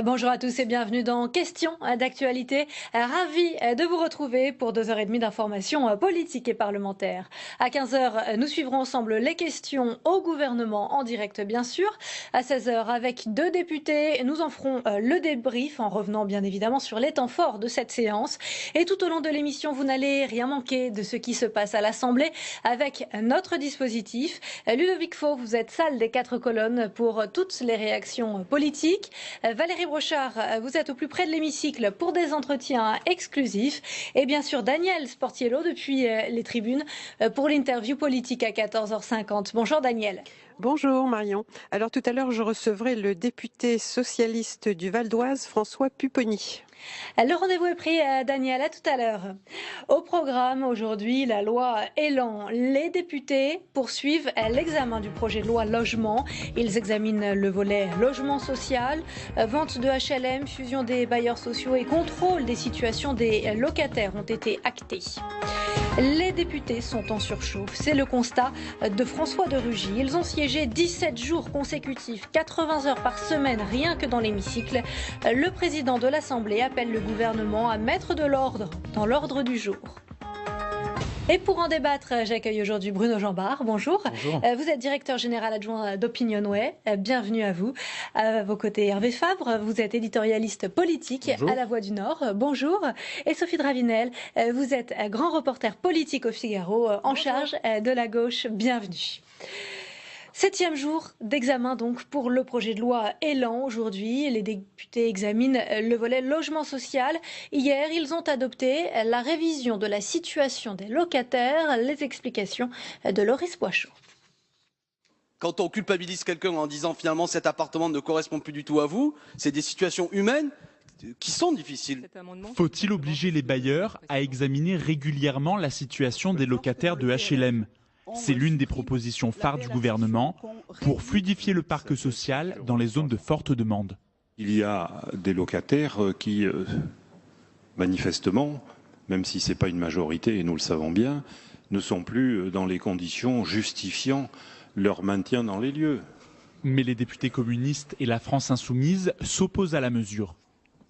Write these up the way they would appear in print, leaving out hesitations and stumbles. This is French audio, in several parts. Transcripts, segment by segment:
Bonjour à tous et bienvenue dans Questions d'actualité. Ravi de vous retrouver pour 2h30 d'informations politiques et parlementaires. À 15h, nous suivrons ensemble les questions au gouvernement en direct bien sûr. À 16h, avec deux députés, nous en ferons le débrief en revenant bien évidemment sur les temps forts de cette séance. Et tout au long de l'émission, vous n'allez rien manquer de ce qui se passe à l'Assemblée avec notre dispositif. Ludovic Faux, vous êtes salle des 4 colonnes pour toutes les réactions politiques. Valérie Brochard, vous êtes au plus près de l'hémicycle pour des entretiens exclusifs. Et bien sûr, Daniel Sportiello depuis les tribunes pour l'interview politique à 14h50. Bonjour Daniel. Bonjour Marion. Alors tout à l'heure, je recevrai le député socialiste du Val d'Oise, François Pupponi. Le rendez-vous est pris, Daniel, à tout à l'heure. Au programme aujourd'hui, la loi Elan. Les députés poursuivent l'examen du projet de loi logement. Ils examinent le volet logement social, vente de HLM, fusion des bailleurs sociaux et contrôle des situations des locataires ont été actés. Les députés sont en surchauffe. C'est le constat de François de Rugy. Ils ont siégé 17 jours consécutifs, 80 heures par semaine, rien que dans l'hémicycle. Le président de l'Assemblée appelle le gouvernement à mettre de l'ordre dans l'ordre du jour. Et pour en débattre, j'accueille aujourd'hui Bruno Jambard. Bonjour. Bonjour. Vous êtes directeur général adjoint d'Opinionway. Bienvenue à vous. À vos côtés, Hervé Fabre. Vous êtes éditorialiste politique Bonjour. à La Voix du Nord. Bonjour. Et Sophie Dravinel, vous êtes grand reporter politique au Figaro en charge de la gauche. Bienvenue. 7e jour d'examen donc pour le projet de loi Elan. Aujourd'hui, les députés examinent le volet logement social. Hier, ils ont adopté la révision de la situation des locataires. Les explications de Loris Poichot. Quand on culpabilise quelqu'un en disant finalement cet appartement ne correspond plus du tout à vous, c'est des situations humaines qui sont difficiles. Faut-il obliger les bailleurs à examiner régulièrement la situation des locataires de HLM ? C'est l'une des propositions phares du gouvernement pour fluidifier le parc social dans les zones de forte demande. Il y a des locataires qui, manifestement, même si ce n'est pas une majorité et nous le savons bien, ne sont plus dans les conditions justifiant leur maintien dans les lieux. Mais les députés communistes et la France insoumise s'opposent à la mesure.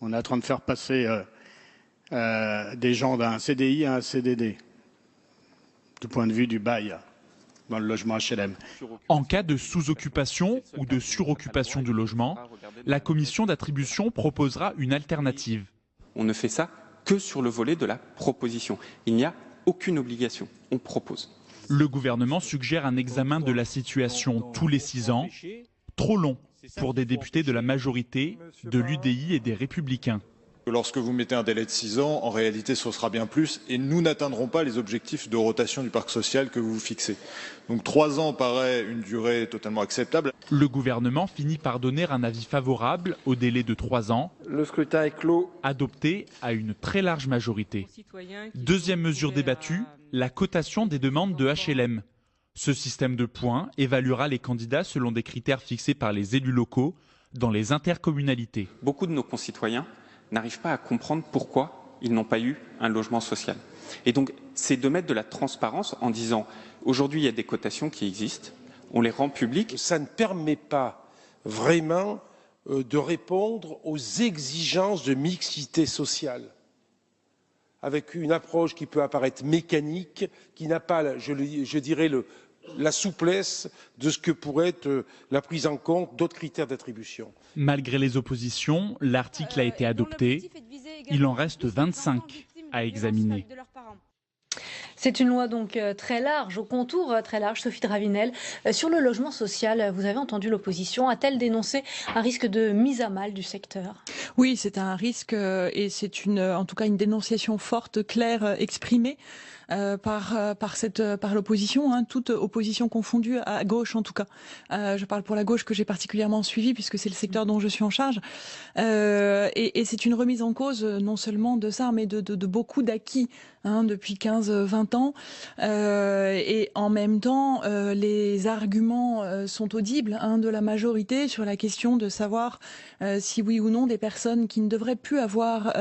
On est en train de faire passer des gens d'un CDI à un CDD, du point de vue du bail dans le logement HLM. En cas de sous-occupation ou de suroccupation du logement, la commission d'attribution proposera une alternative. On ne fait ça que sur le volet de la proposition. Il n'y a aucune obligation, on propose. Le gouvernement suggère un examen de la situation tous les 6 ans, trop long pour des députés de la majorité, de l'UDI et des Républicains. Lorsque vous mettez un délai de 6 ans, en réalité, ce sera bien plus et nous n'atteindrons pas les objectifs de rotation du parc social que vous vous fixez. Donc 3 ans paraît une durée totalement acceptable. Le gouvernement finit par donner un avis favorable au délai de 3 ans, Le scrutin est clos. adopté à une très large majorité. Deuxième mesure débattue, la cotation des demandes de HLM. Ce système de points évaluera les candidats selon des critères fixés par les élus locaux dans les intercommunalités. Beaucoup de nos concitoyens n'arrivent pas à comprendre pourquoi ils n'ont pas eu un logement social. Et donc, c'est de mettre de la transparence en disant, aujourd'hui, il y a des cotations qui existent, on les rend publiques. Ça ne permet pas vraiment de répondre aux exigences de mixité sociale, avec une approche qui peut apparaître mécanique, qui n'a pas, je dirais, la souplesse de ce que pourrait être la prise en compte d'autres critères d'attribution. Malgré les oppositions, l'article a été adopté. Il en reste 25 à examiner. C'est une loi donc très large, au contour très large. Sophie Dravinel, sur le logement social, vous avez entendu l'opposition. A-t-elle dénoncé un risque de mise à mal du secteur ? Oui, c'est un risque et c'est en tout cas une dénonciation forte, claire, exprimée. Par l'opposition, toute opposition confondue, à gauche en tout cas. Je parle pour la gauche que j'ai particulièrement suivie puisque c'est le secteur dont je suis en charge. Et c'est une remise en cause non seulement de ça, mais de beaucoup d'acquis depuis 15-20 ans. Et en même temps, les arguments sont audibles de la majorité sur la question de savoir si oui ou non des personnes qui ne devraient plus avoir,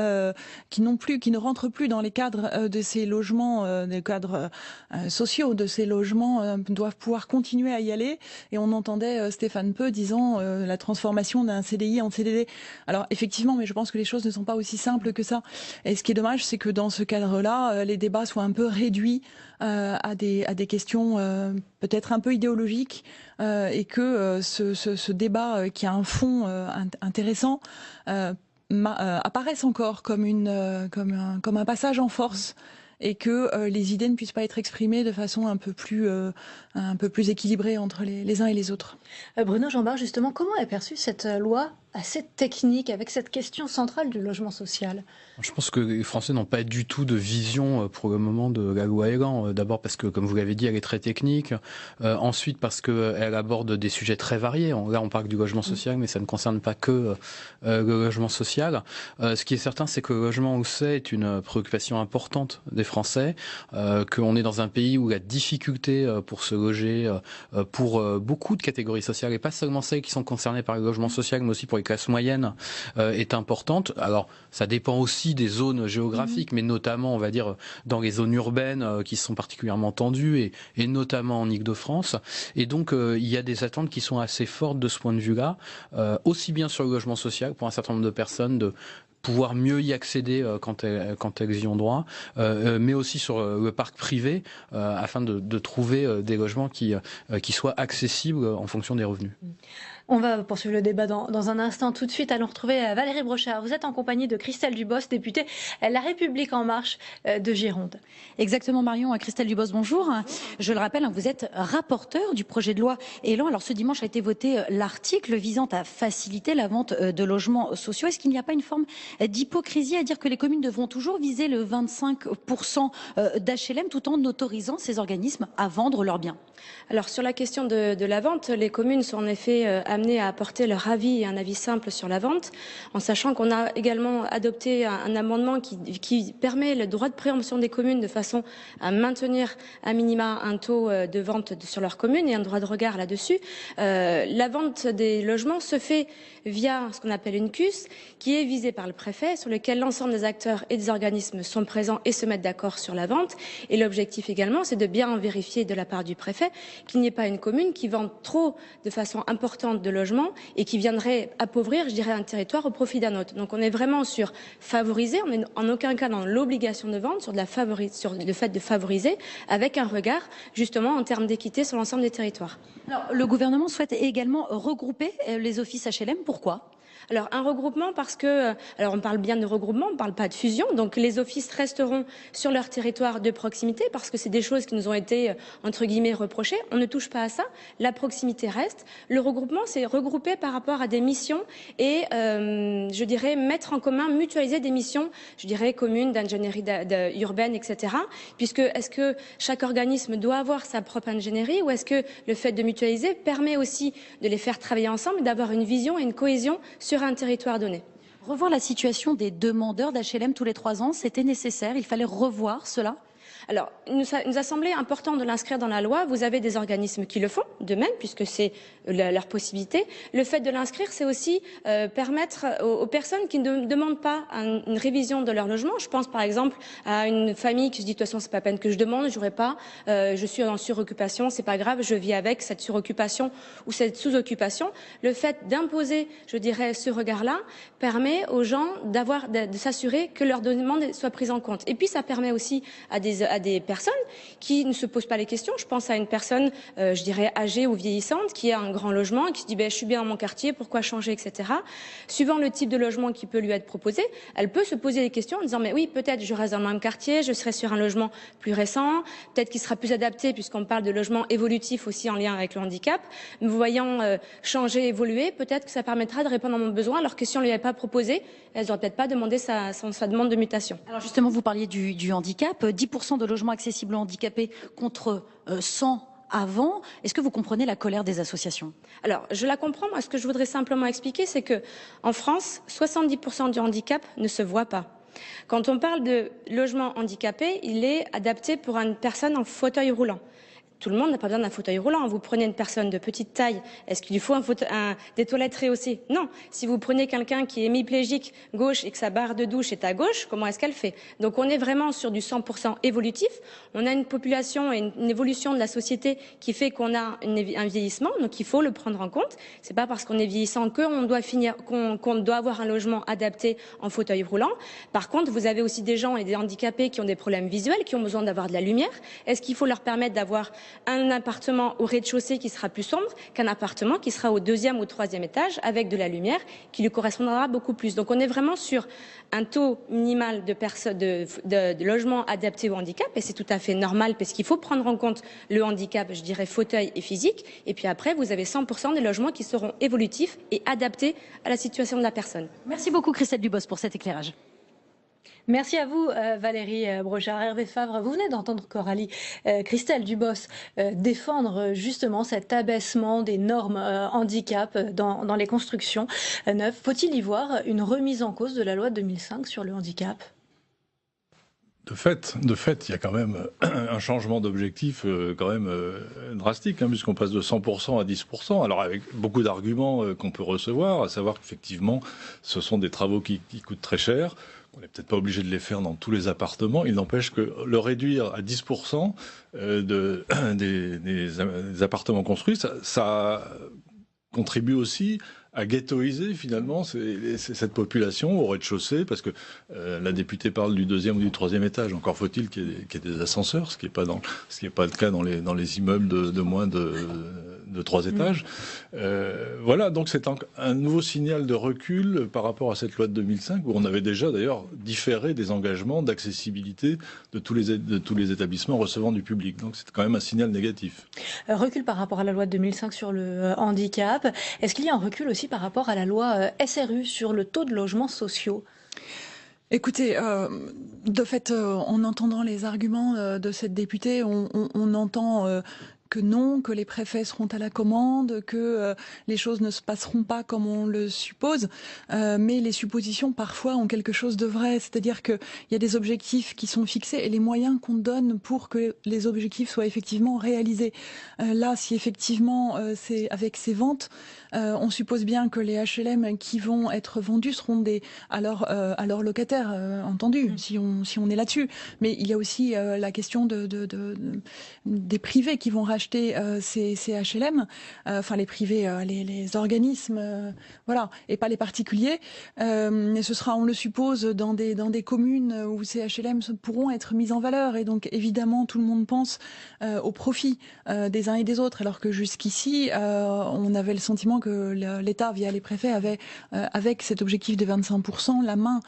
qui ne rentrent plus dans les cadres de ces logements des cadres sociaux de ces logements doivent pouvoir continuer à y aller. Et on entendait Stéphane Peu disant la transformation d'un CDI en CDD. Alors effectivement, mais je pense que les choses ne sont pas aussi simples que ça. Et ce qui est dommage, c'est que dans ce cadre-là, les débats soient un peu réduits à des questions peut-être un peu idéologiques et que ce débat qui a un fond intéressant apparaisse encore comme un passage en force et que les idées ne puissent pas être exprimées de façon un peu plus équilibrée entre les uns et les autres. Bruno Jambard, justement, comment est perçue cette loi assez technique avec cette question centrale du logement social? Je pense que les Français n'ont pas du tout de vision pour le moment de la loi Elan. D'abord parce que, comme vous l'avez dit, elle est très technique. Ensuite parce qu'elle aborde des sujets très variés. Là, on parle du logement social, mais ça ne concerne pas que le logement social. Ce qui est certain, c'est que le logement, on le sait, est une préoccupation importante des Français. Qu'on est dans un pays où la difficulté pour se loger, pour beaucoup de catégories sociales, et pas seulement celles qui sont concernées par le logement social, mais aussi pour les classes moyennes, est importante. Alors, ça dépend aussi des zones géographiques, mais notamment, on va dire, dans les zones urbaines qui sont particulièrement tendues, et notamment en Île-de-France. Et donc, il y a des attentes qui sont assez fortes de ce point de vue-là, aussi bien sur le logement social, pour un certain nombre de personnes, de pouvoir mieux y accéder quand elles y ont droit, mais aussi sur le parc privé, afin de trouver des logements qui soient accessibles en fonction des revenus. On va poursuivre le débat dans un instant. Tout de suite, allons retrouver Valérie Brochard. Vous êtes en compagnie de Christelle Dubos, députée La République En Marche de Gironde. Exactement, Marion. Christelle Dubos, bonjour. Je le rappelle, vous êtes rapporteur du projet de loi Elan. Alors ce dimanche a été voté l'article visant à faciliter la vente de logements sociaux. Est-ce qu'il n'y a pas une forme d'hypocrisie à dire que les communes devront toujours viser le 25% d'HLM tout en autorisant ces organismes à vendre leurs biens? Alors sur la question de la vente, les communes sont en effet amenées à apporter leur avis et un avis simple sur la vente, en sachant qu'on a également adopté un amendement qui permet le droit de préemption des communes de façon à maintenir à minima un taux de vente sur leur commune et un droit de regard là-dessus. La vente des logements se fait via ce qu'on appelle une CUS, qui est visée par le préfet, sur lequel l'ensemble des acteurs et des organismes sont présents et se mettent d'accord sur la vente. Et l'objectif également, c'est de bien vérifier de la part du préfet qu'il n'y ait pas une commune qui vende trop de façon importante de logements et qui viendrait appauvrir, je dirais, un territoire au profit d'un autre. Donc on est vraiment sur favoriser, on n'est en aucun cas dans l'obligation de vendre, sur le fait de favoriser, avec un regard justement en termes d'équité sur l'ensemble des territoires. Alors, le gouvernement souhaite également regrouper les offices HLM. Pourquoi ? Alors un regroupement parce que, alors on parle bien de regroupement, on ne parle pas de fusion, donc les offices resteront sur leur territoire de proximité parce que c'est des choses qui nous ont été, entre guillemets, reprochées. On ne touche pas à ça, la proximité reste. Le regroupement, c'est regrouper par rapport à des missions et, je dirais, mettre en commun, mutualiser des missions, je dirais, communes, d'ingénierie urbaine, etc. Puisque est-ce que chaque organisme doit avoir sa propre ingénierie ou est-ce que le fait de mutualiser permet aussi de les faire travailler ensemble et d'avoir une vision et une cohésion sur un territoire donné. Revoir la situation des demandeurs d'HLM tous les 3 ans, c'était nécessaire, il fallait revoir cela? Alors, il nous a semblé important de l'inscrire dans la loi. Vous avez des organismes qui le font, de même, puisque c'est leur possibilité. Le fait de l'inscrire, c'est aussi permettre aux personnes qui ne demandent pas une révision de leur logement. Je pense par exemple à une famille qui se dit de toute façon c'est pas peine que je demande, j'aurais pas, je suis en suroccupation, c'est pas grave, je vis avec cette suroccupation ou cette sous-occupation. Le fait d'imposer, je dirais, ce regard-là permet aux gens de s'assurer que leur demande soit prise en compte. Et puis ça permet aussi à des personnes qui ne se posent pas les questions. Je pense à une personne, je dirais, âgée ou vieillissante qui a un grand logement et qui se dit je suis bien dans mon quartier, pourquoi changer, etc. Suivant le type de logement qui peut lui être proposé, elle peut se poser des questions en disant mais oui, peut-être je reste dans le même quartier, je serai sur un logement plus récent, peut-être qu'il sera plus adapté puisqu'on parle de logement évolutif aussi en lien avec le handicap. Nous voyons changer, évoluer, peut-être que ça permettra de répondre à mon besoin alors que si on ne lui avait pas proposé, elle n'aurait peut-être pas demandé sa demande de mutation. Alors justement, vous parliez du handicap, 10% de logements accessibles aux handicapés contre 100 avant. Est-ce que vous comprenez la colère des associations? Alors, je la comprends. Moi, ce que je voudrais simplement expliquer, c'est que en France, 70% du handicap ne se voit pas. Quand on parle de logement handicapé, il est adapté pour une personne en fauteuil roulant. Tout le monde n'a pas besoin d'un fauteuil roulant. Vous prenez une personne de petite taille, est-ce qu'il lui faut des toilettes rehaussées? Non. Si vous prenez quelqu'un qui est hémiplégique gauche et que sa barre de douche est à gauche, comment est-ce qu'elle fait? Donc on est vraiment sur du 100% évolutif. On a une population et une évolution de la société qui fait qu'on a un vieillissement, donc il faut le prendre en compte. C'est pas parce qu'on est vieillissant qu'on doit avoir un logement adapté en fauteuil roulant. Par contre, vous avez aussi des gens et des handicapés qui ont des problèmes visuels, qui ont besoin d'avoir de la lumière. Est-ce qu'il faut leur permettre d'avoir un appartement au rez-de-chaussée qui sera plus sombre qu'un appartement qui sera au 2e ou 3e étage avec de la lumière qui lui correspondra beaucoup plus. Donc on est vraiment sur un taux minimal de logements adaptés au handicap et c'est tout à fait normal parce qu'il faut prendre en compte le handicap, je dirais fauteuil et physique. Et puis après, vous avez 100% des logements qui seront évolutifs et adaptés à la situation de la personne. Merci beaucoup Christelle Dubos pour cet éclairage. Merci à vous Valérie Brochard. Hervé Favre, vous venez d'entendre Coralie Christelle Dubos défendre justement cet abaissement des normes handicap dans les constructions neuves. Faut-il y voir une remise en cause de la loi de 2005 sur le handicap ? De fait, il y a quand même un changement d'objectif quand même drastique, hein, puisqu'on passe de 100% à 10%. Alors avec beaucoup d'arguments qu'on peut recevoir, à savoir qu'effectivement, ce sont des travaux qui coûtent très cher. On n'est peut-être pas obligé de les faire dans tous les appartements. Il n'empêche que le réduire à 10% des appartements construits, ça contribue aussi à ghettoiser finalement cette population au rez-de-chaussée, parce que la députée parle du 2e ou du 3e étage. Encore faut-il qu'il y ait des ascenseurs, ce qui n'est pas le cas dans les immeubles de moins de 3 étages. Voilà, donc c'est un nouveau signal de recul par rapport à cette loi de 2005, où on avait déjà d'ailleurs différé des engagements d'accessibilité de tous les établissements recevant du public. Donc c'est quand même un signal négatif. Recul par rapport à la loi de 2005 sur le handicap. Est-ce qu'il y a un recul aussi par rapport à la loi SRU sur le taux de logements sociaux ? Écoutez, de fait, en entendant les arguments de cette députée, on entend que non, que les préfets seront à la commande, que les choses ne se passeront pas comme on le suppose, mais les suppositions parfois ont quelque chose de vrai, c'est-à-dire qu'il y a des objectifs qui sont fixés et les moyens qu'on donne pour que les objectifs soient effectivement réalisés. Là, si effectivement c'est avec ces ventes, on suppose bien que les HLM qui vont être vendus seront à leurs locataires, entendu, si on est là-dessus. Mais il y a aussi la question des privés qui vont racheter ces HLM, enfin les privés, les organismes, voilà, et pas les particuliers. Ce sera, on le suppose, dans des communes où ces HLM pourront être mises en valeur, et donc évidemment tout le monde pense au profit des uns et des autres, alors que jusqu'ici on avait le sentiment que l'État via les préfets avait avec cet objectif des 25% la main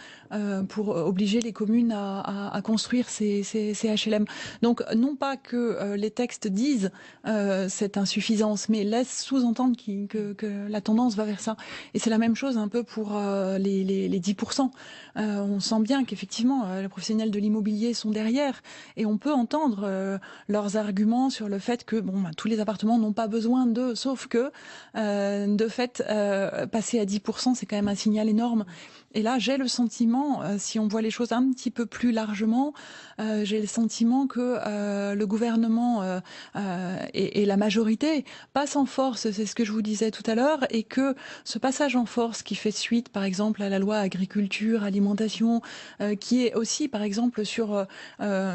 pour obliger les communes à construire ces HLM. Donc non pas que les textes disent cette insuffisance, mais laissent sous-entendre que la tendance va vers ça. Et c'est la même chose un peu pour les 10%. On sent bien qu'effectivement les professionnels de l'immobilier sont derrière, et on peut entendre leurs arguments sur le fait que tous les appartements n'ont pas besoin d'eux, sauf que de fait passer à 10% c'est quand même un signal énorme. Et là, j'ai le sentiment, si on voit les choses un petit peu plus largement, j'ai le sentiment que le gouvernement et la majorité passent en force, c'est ce que je vous disais tout à l'heure, et que ce passage en force qui fait suite, par exemple, à la loi agriculture, alimentation, qui est aussi, par exemple, sur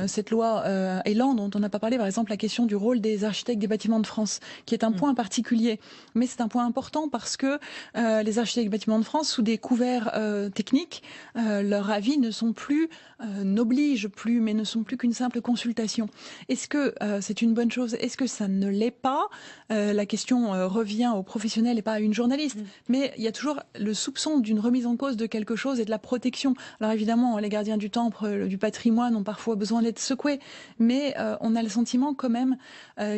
cette loi Elan, dont on n'a pas parlé, par exemple, la question du rôle des architectes des bâtiments de France, qui est un point particulier. Mais c'est un point important parce que les architectes des bâtiments de France, sous des couverts techniques, leurs avis n'obligent plus, mais ne sont plus qu'une simple consultation. Est-ce que c'est une bonne chose? Est-ce que ça ne l'est pas? La question revient aux professionnels et pas à une journaliste. Mais il y a toujours le soupçon d'une remise en cause de quelque chose et de la protection. Alors évidemment, les gardiens du temple, du patrimoine ont parfois besoin d'être secoués, mais on a le sentiment quand même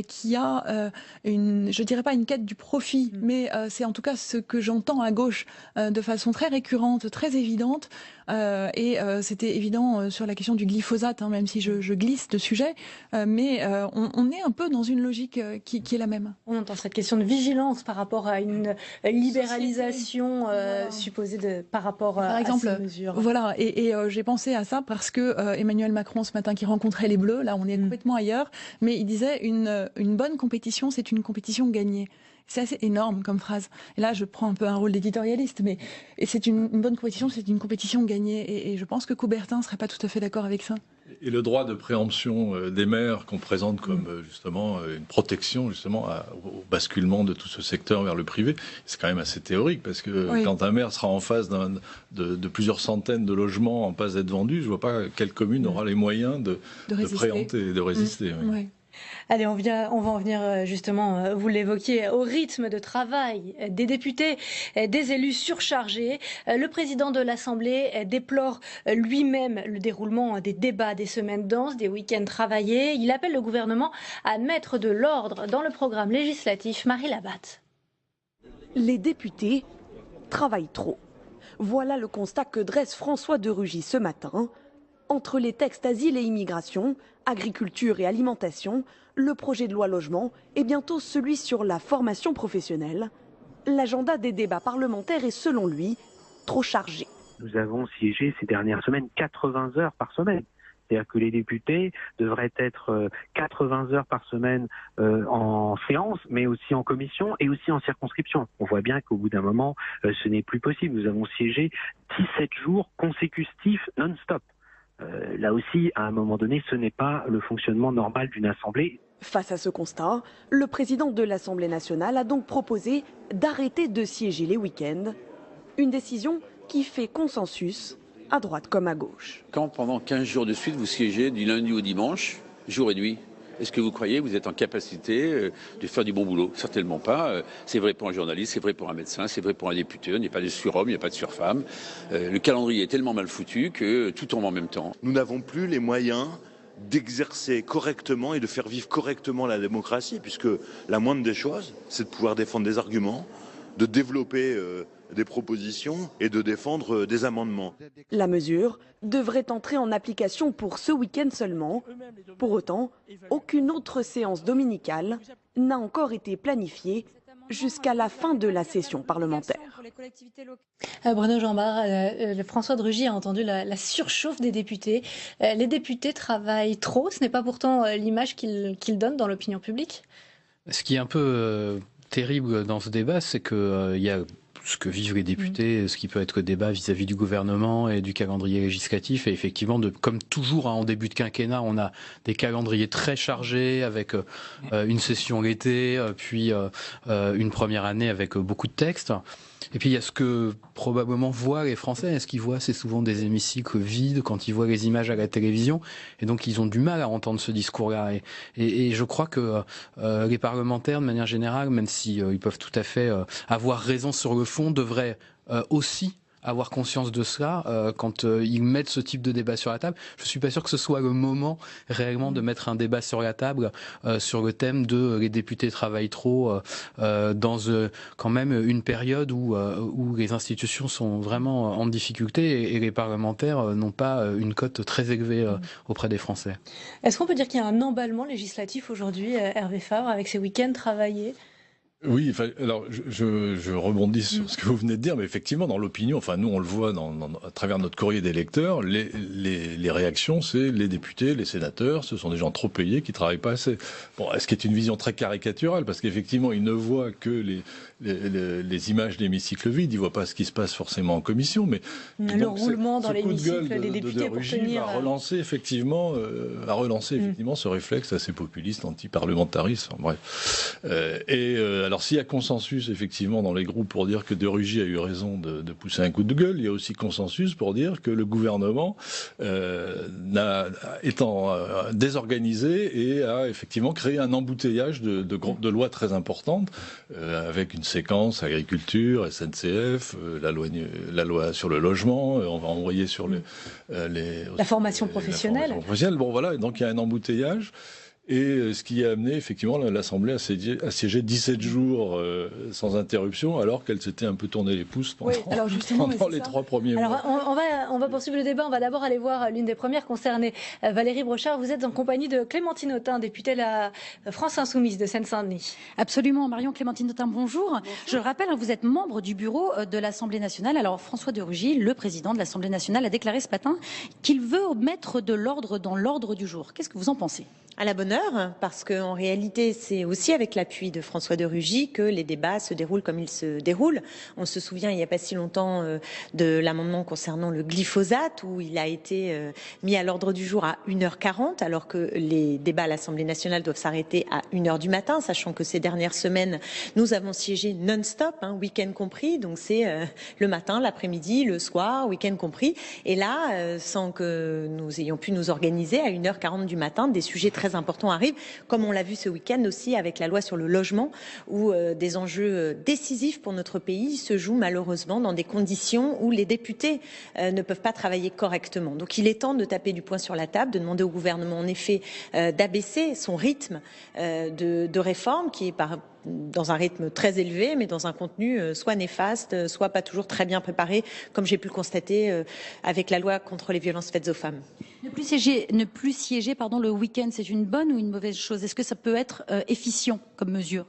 qu'il y a je dirais pas une quête du profit, mais c'est en tout cas ce que j'entends à gauche de façon très récurrente, très évidente. Et c'était évident sur la question du glyphosate, même si je glisse de sujet, mais on est un peu dans une une logique qui est la même. On entend cette question de vigilance par rapport à une libéralisation supposée par rapport à ces mesures. Voilà, et j'ai pensé à ça parce que Emmanuel Macron ce matin qui rencontrait les Bleus, là on est complètement ailleurs, mais il disait une bonne compétition, c'est une compétition gagnée. C'est assez énorme comme phrase. Et là, je prends un peu un rôle d'éditorialiste, mais c'est une bonne compétition, c'est une compétition gagnée. Et je pense que Coubertin ne serait pas tout à fait d'accord avec ça. Et le droit de préemption des maires qu'on présente comme justement une protection justement au basculement de tout ce secteur vers le privé, c'est quand même assez théorique parce que quand un maire sera en face de plusieurs centaines de logements en passe d'être vendus, je ne vois pas quelle commune aura les moyens de préempter et de résister. Oui. Allez, on va en venir justement, vous l'évoquiez, au rythme de travail des députés, des élus surchargés. Le président de l'Assemblée déplore lui-même le déroulement des débats, des semaines denses, des week-ends travaillés. Il appelle le gouvernement à mettre de l'ordre dans le programme législatif. Marie Labatte. Les députés travaillent trop. Voilà le constat que dresse François de Rugy ce matin. Entre les textes asile et immigration, agriculture et alimentation, le projet de loi logement et bientôt celui sur la formation professionnelle. L'agenda des débats parlementaires est selon lui trop chargé. Nous avons siégé ces dernières semaines 80 heures par semaine. C'est-à-dire que les députés devraient être 80 heures par semaine en séance, mais aussi en commission et aussi en circonscription. On voit bien qu'au bout d'un moment, ce n'est plus possible. Nous avons siégé 17 jours consécutifs non-stop. Là aussi, à un moment donné, ce n'est pas le fonctionnement normal d'une assemblée. Face à ce constat, le président de l'Assemblée nationale a donc proposé d'arrêter de siéger les week-ends. Une décision qui fait consensus, à droite comme à gauche. Quand pendant 15 jours de suite, vous siégez du lundi au dimanche, jour et nuit, est-ce que vous croyez que vous êtes en capacité de faire du bon boulot? Certainement pas. C'est vrai pour un journaliste, c'est vrai pour un médecin, c'est vrai pour un député. Il n'y a pas de surhomme, il n'y a pas de surfemme. Le calendrier est tellement mal foutu que tout tombe en même temps. Nous n'avons plus les moyens d'exercer correctement et de faire vivre correctement la démocratie, puisque la moindre des choses, c'est de pouvoir défendre des arguments, de développer des propositions et de défendre des amendements. La mesure devrait entrer en application pour ce week-end seulement. Pour autant, aucune autre séance dominicale n'a encore été planifiée jusqu'à la fin de la session parlementaire. Bruno Jambard, François de Rugy a entendu la surchauffe des députés. Les députés travaillent trop, ce n'est pas pourtant l'image qu'ils donnent dans l'opinion publique? Ce qui est un peu terrible dans ce débat, c'est qu'il y a ce que vivent les députés, ce qui peut être le débat vis-à-vis du gouvernement et du calendrier législatif. Et effectivement, comme toujours en début de quinquennat, on a des calendriers très chargés avec une session l'été, puis une première année avec beaucoup de textes. Et puis il y a ce que probablement voient les Français. Ce qu'ils voient, c'est souvent des hémicycles vides quand ils voient les images à la télévision. Et donc ils ont du mal à entendre ce discours-là. Et je crois que les parlementaires, de manière générale, même si ils peuvent tout à fait avoir raison sur le fond, devraient aussi avoir conscience de cela quand ils mettent ce type de débat sur la table. Je suis pas sûr que ce soit le moment réellement de mettre un débat sur la table sur le thème de les députés travaillent trop dans quand même une période où les institutions sont vraiment en difficulté et les parlementaires n'ont pas une cote très élevée auprès des Français. Est-ce qu'on peut dire qu'il y a un emballement législatif aujourd'hui, Hervé Fabre, avec ces week-ends travaillés ? Oui, alors je rebondis sur ce que vous venez de dire, mais effectivement, dans l'opinion, enfin nous on le voit à travers notre courrier des lecteurs, les réactions, c'est les députés, les sénateurs, ce sont des gens trop payés qui travaillent pas assez. Bon, ce qui est une vision très caricaturale, parce qu'effectivement, ils ne voient que les images d'hémicycle vide, ils voient pas ce qui se passe forcément en commission, mais le roulement dans l'hémicycle des députés pour tenir va relancer effectivement ce réflexe assez populiste, anti-parlementariste, bref. Alors s'il y a consensus effectivement dans les groupes pour dire que de Rugy a eu raison de pousser un coup de gueule, il y a aussi consensus pour dire que le gouvernement étant désorganisé et a effectivement créé un embouteillage de lois très importantes avec une séquence agriculture, SNCF, la loi sur le logement, on va envoyer sur la formation professionnelle. Bon voilà, donc il y a un embouteillage. Et ce qui a amené effectivement l'Assemblée à siéger 17 jours sans interruption, alors qu'elle s'était un peu tourné les pouces pendant, pendant les 3 premiers mois. Alors on va poursuivre le débat, on va d'abord aller voir l'une des premières concernées. Valérie Brochard, vous êtes en compagnie de Clémentine Autain, députée de la France Insoumise de Seine-Saint-Denis. Absolument, Marion. Clémentine Autain, bonjour. Je le rappelle, vous êtes membre du bureau de l'Assemblée nationale. Alors François de Rugy, le président de l'Assemblée nationale, a déclaré ce matin qu'il veut mettre de l'ordre dans l'ordre du jour. Qu'est-ce que vous en pensez ? À la bonne heure, parce qu'en réalité, c'est aussi avec l'appui de François de Rugy que les débats se déroulent comme ils se déroulent. On se souvient, il n'y a pas si longtemps, de l'amendement concernant le glyphosate, où il a été mis à l'ordre du jour à 1h40, alors que les débats à l'Assemblée nationale doivent s'arrêter à 1h du matin, sachant que ces dernières semaines, nous avons siégé non-stop, week-end compris, donc c'est le matin, l'après-midi, le soir, week-end compris. Et là, sans que nous ayons pu nous organiser, à 1h40 du matin, des sujets très importants arrivent, comme on l'a vu ce week-end aussi avec la loi sur le logement, où des enjeux décisifs pour notre pays se jouent malheureusement dans des conditions où les députés ne peuvent pas travailler correctement. Donc il est temps de taper du poing sur la table, de demander au gouvernement en effet d'abaisser son rythme de réforme qui est dans un rythme très élevé, mais dans un contenu soit néfaste, soit pas toujours très bien préparé, comme j'ai pu le constater avec la loi contre les violences faites aux femmes. Ne plus siéger le week-end, c'est une bonne ou une mauvaise chose? Est-ce que ça peut être efficient comme mesure?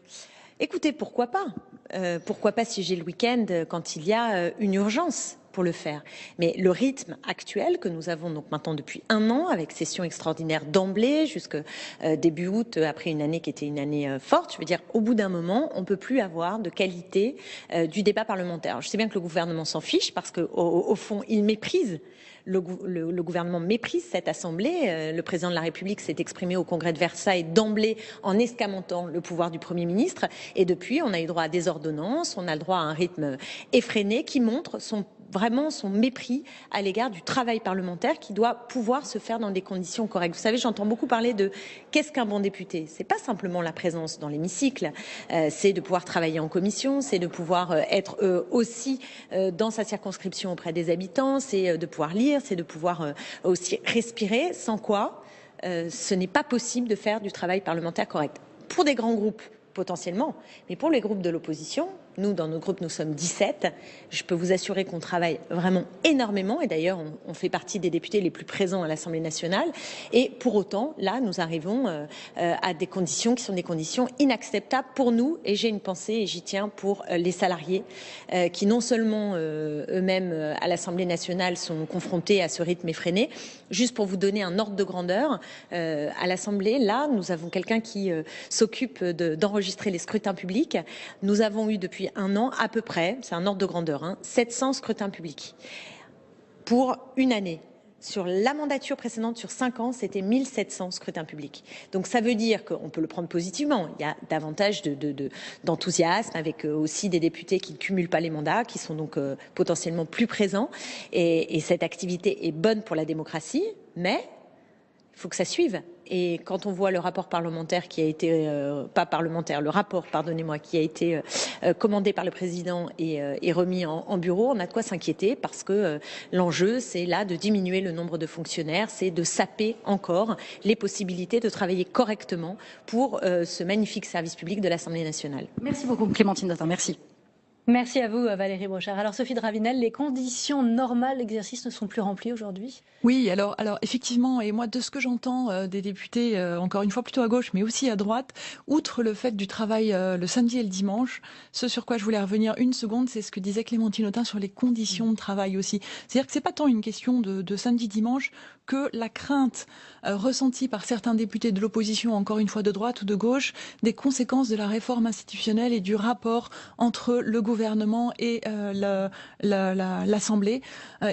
Écoutez, pourquoi pas? Pourquoi pas siéger le week-end quand il y a une urgence pour le faire. Mais le rythme actuel que nous avons donc maintenant depuis 1 an, avec session extraordinaire d'emblée jusque début août, après une année qui était une année forte, je veux dire, au bout d'un moment, on ne peut plus avoir de qualité du débat parlementaire. Alors, je sais bien que le gouvernement s'en fiche parce qu'au fond, il méprise. Le gouvernement méprise cette Assemblée. Le président de la République s'est exprimé au Congrès de Versailles d'emblée en escamotant le pouvoir du Premier ministre. Et depuis, on a eu droit à des ordonnances, on a le droit à un rythme effréné qui montre vraiment son mépris à l'égard du travail parlementaire qui doit pouvoir se faire dans des conditions correctes. Vous savez, j'entends beaucoup parler de qu'est-ce qu'un bon député. C'est pas simplement la présence dans l'hémicycle, c'est de pouvoir travailler en commission, c'est de pouvoir être aussi dans sa circonscription auprès des habitants, c'est de pouvoir lire, c'est de pouvoir aussi respirer, sans quoi ce n'est pas possible de faire du travail parlementaire correct. Pour des grands groupes, potentiellement, mais pour les groupes de l'opposition, nous, dans nos groupes, nous sommes 17. Je peux vous assurer qu'on travaille vraiment énormément. Et d'ailleurs, on fait partie des députés les plus présents à l'Assemblée nationale. Et pour autant, là, nous arrivons à des conditions qui sont des conditions inacceptables pour nous. Et j'ai une pensée, et j'y tiens, pour les salariés qui non seulement eux-mêmes à l'Assemblée nationale sont confrontés à ce rythme effréné. Juste pour vous donner un ordre de grandeur, à l'Assemblée, là, nous avons quelqu'un qui s'occupe d'enregistrer les scrutins publics. Nous avons eu depuis 1 an à peu près, c'est un ordre de grandeur, 700 scrutins publics pour une année. Sur la mandature précédente, sur 5 ans, c'était 1700 scrutins publics. Donc ça veut dire qu'on peut le prendre positivement. Il y a davantage d'enthousiasme avec aussi des députés qui ne cumulent pas les mandats, qui sont donc potentiellement plus présents. Et cette activité est bonne pour la démocratie, mais il faut que ça suive. Et quand on voit le rapport parlementaire qui a été, le rapport, pardonnez-moi, qui a été commandé par le président et remis en bureau, on a de quoi s'inquiéter parce que l'enjeu, c'est là de diminuer le nombre de fonctionnaires, c'est de saper encore les possibilités de travailler correctement pour ce magnifique service public de l'Assemblée nationale. Merci beaucoup, Clémentine Autain. Merci. Merci à vous, Valérie Brochard. Alors, Sophie Dravinel, les conditions normales d'exercice ne sont plus remplies aujourd'hui? Oui, alors effectivement, et moi, de ce que j'entends des députés, encore une fois plutôt à gauche, mais aussi à droite, outre le fait du travail le samedi et le dimanche, ce sur quoi je voulais revenir une seconde, c'est ce que disait Clémentine Autain sur les conditions de travail aussi. C'est-à-dire que c'est pas tant une question de samedi-dimanche que la crainte ressentie par certains députés de l'opposition, encore une fois de droite ou de gauche, des conséquences de la réforme institutionnelle et du rapport entre le gouvernement et l'Assemblée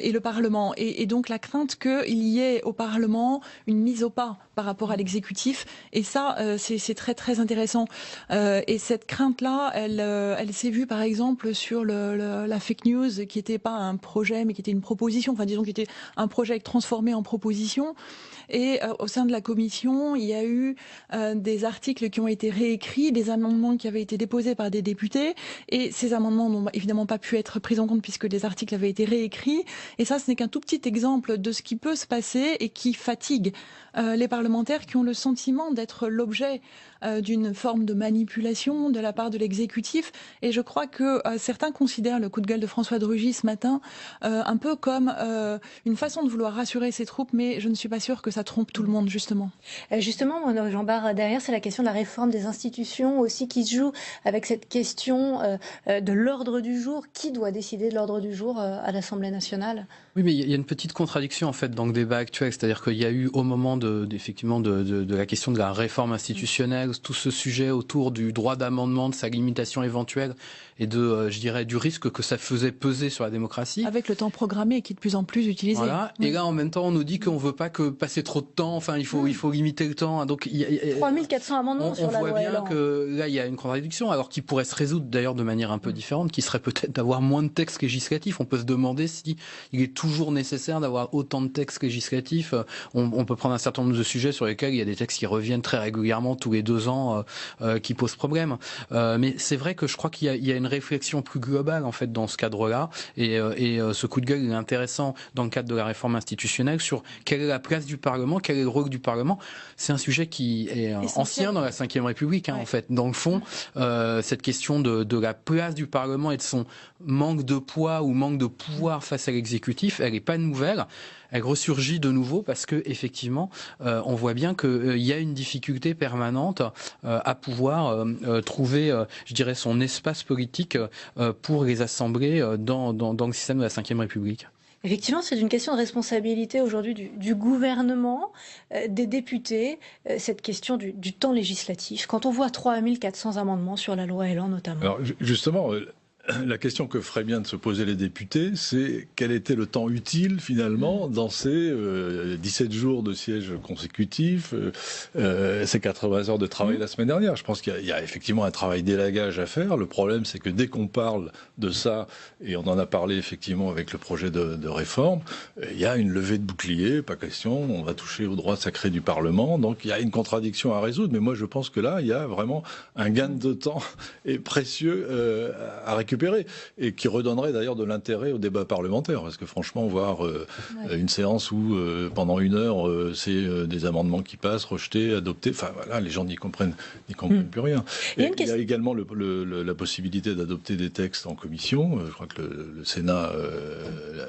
et le Parlement. Et donc la crainte qu'il y ait au Parlement une mise au pas par rapport à l'exécutif. Et ça, c'est très très intéressant. Et cette crainte-là, elle s'est vue par exemple sur la fake news, qui n'était pas un projet, mais qui était une proposition. Enfin, disons, qui était un projet transformé en proposition. Et au sein de la commission, il y a eu des articles qui ont été réécrits, des amendements qui avaient été déposés par des députés. Et ces amendements n'ont évidemment pas pu être pris en compte puisque les articles avaient été réécrits. Et ça, ce n'est qu'un tout petit exemple de ce qui peut se passer et qui fatigue les parlementaires parlementaires qui ont le sentiment d'être l'objet d'une forme de manipulation de la part de l'exécutif. Et je crois que certains considèrent le coup de gueule de François de Rugy ce matin un peu comme une façon de vouloir rassurer ses troupes, mais je ne suis pas sûre que ça trompe tout le monde, justement. Justement, Jean Bart, derrière, c'est la question de la réforme des institutions aussi qui se joue avec cette question de l'ordre du jour. Qui doit décider de l'ordre du jour à l'Assemblée nationale ? Oui, mais il y a une petite contradiction en fait dans le débat actuel, c'est-à-dire qu'il y a eu au moment effectivement de la question de la réforme institutionnelle, tout ce sujet autour du droit d'amendement, de sa limitation éventuelle et je dirais, du risque que ça faisait peser sur la démocratie. Avec le temps programmé qui est de plus en plus utilisé. Voilà. Et là, en même temps, on nous dit qu'on veut pas passer trop de temps. Enfin, il faut limiter le temps. Donc, 3400 amendements sur la loi. On voit bien que là, il y a une contradiction, alors qui pourrait se résoudre d'ailleurs de manière un peu différente, qui serait peut-être d'avoir moins de textes législatifs. On peut se demander si il est toujours nécessaire d'avoir autant de textes législatifs. On peut prendre un certain nombre de sujets sur lesquels il y a des textes qui reviennent très régulièrement tous les 2 ans, qui posent problème. Mais c'est vrai que je crois qu'il y a une réflexion plus globale en fait dans ce cadre-là, et ce coup de gueule est intéressant dans le cadre de la réforme institutionnelle sur quelle est la place du Parlement, quel est le rôle du Parlement. C'est un sujet qui est ancien dans la Ve République, en fait. Dans le fond, cette question de la place du Parlement et de son manque de poids ou manque de pouvoir face à l'exécutif, elle n'est pas nouvelle. Elle ressurgit de nouveau parce que effectivement, on voit bien qu'il y a une difficulté permanente à pouvoir trouver, je dirais, son espace politique pour les assemblées dans le système de la Ve République. Effectivement, c'est une question de responsabilité aujourd'hui du gouvernement, des députés, cette question du temps législatif. Quand on voit 3400 amendements sur la loi Elan notamment. Alors justement, la question que feraient bien de se poser les députés, c'est quel était le temps utile finalement dans ces 17 jours de siège consécutifs, ces 80 heures de travail la semaine dernière. Je pense qu'il y a effectivement un travail d'élagage à faire. Le problème, c'est que dès qu'on parle de ça, et on en a parlé effectivement avec le projet de réforme, il y a une levée de bouclier, pas question, on va toucher aux droits sacrés du Parlement. Donc il y a une contradiction à résoudre, mais moi je pense que là, il y a vraiment un gain de temps et précieux à récupérer. Et qui redonnerait d'ailleurs de l'intérêt au débat parlementaire, parce que franchement, voir une séance où pendant 1 heure, c'est des amendements qui passent, rejetés, adoptés, enfin voilà, les gens n'y comprennent plus rien. Et il y a également la possibilité d'adopter des textes en commission. Je crois que le Sénat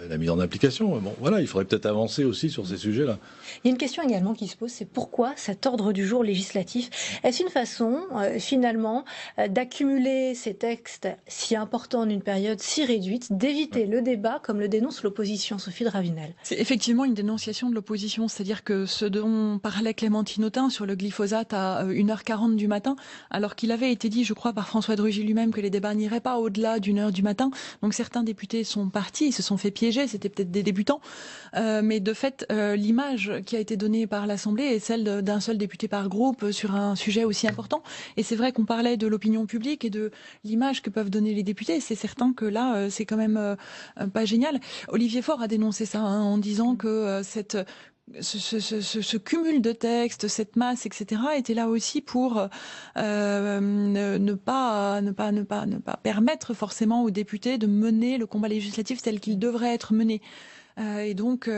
l'a mis en application. Bon, voilà, il faudrait peut-être avancer aussi sur ces sujets-là. Il y a une question également qui se pose, c'est pourquoi cet ordre du jour législatif? Est-ce une façon, finalement, d'accumuler ces textes si importants en une période si réduite, d'éviter le débat, comme le dénonce l'opposition, Sophie de Ravenel? C'est effectivement une dénonciation de l'opposition, c'est-à-dire que ce dont parlait Clémentine Autain sur le glyphosate à 1h40 du matin, alors qu'il avait été dit, je crois, par François de Rugy lui-même que les débats n'iraient pas au-delà d'1h du matin. Donc certains députés sont partis, ils se sont fait piéger, c'était peut-être des débutants, mais de fait, l'image qui a été donnée par l'Assemblée est celle d'un seul député par groupe sur un sujet aussi important. Et c'est vrai qu'on parlait de l'opinion publique et de l'image que peuvent donner les députés. C'est certain que là, c'est quand même pas génial. Olivier Faure a dénoncé ça en disant que ce cumul de textes, cette masse, etc., était là aussi pour ne pas permettre forcément aux députés de mener le combat législatif tel qu'il devrait être mené. Et donc,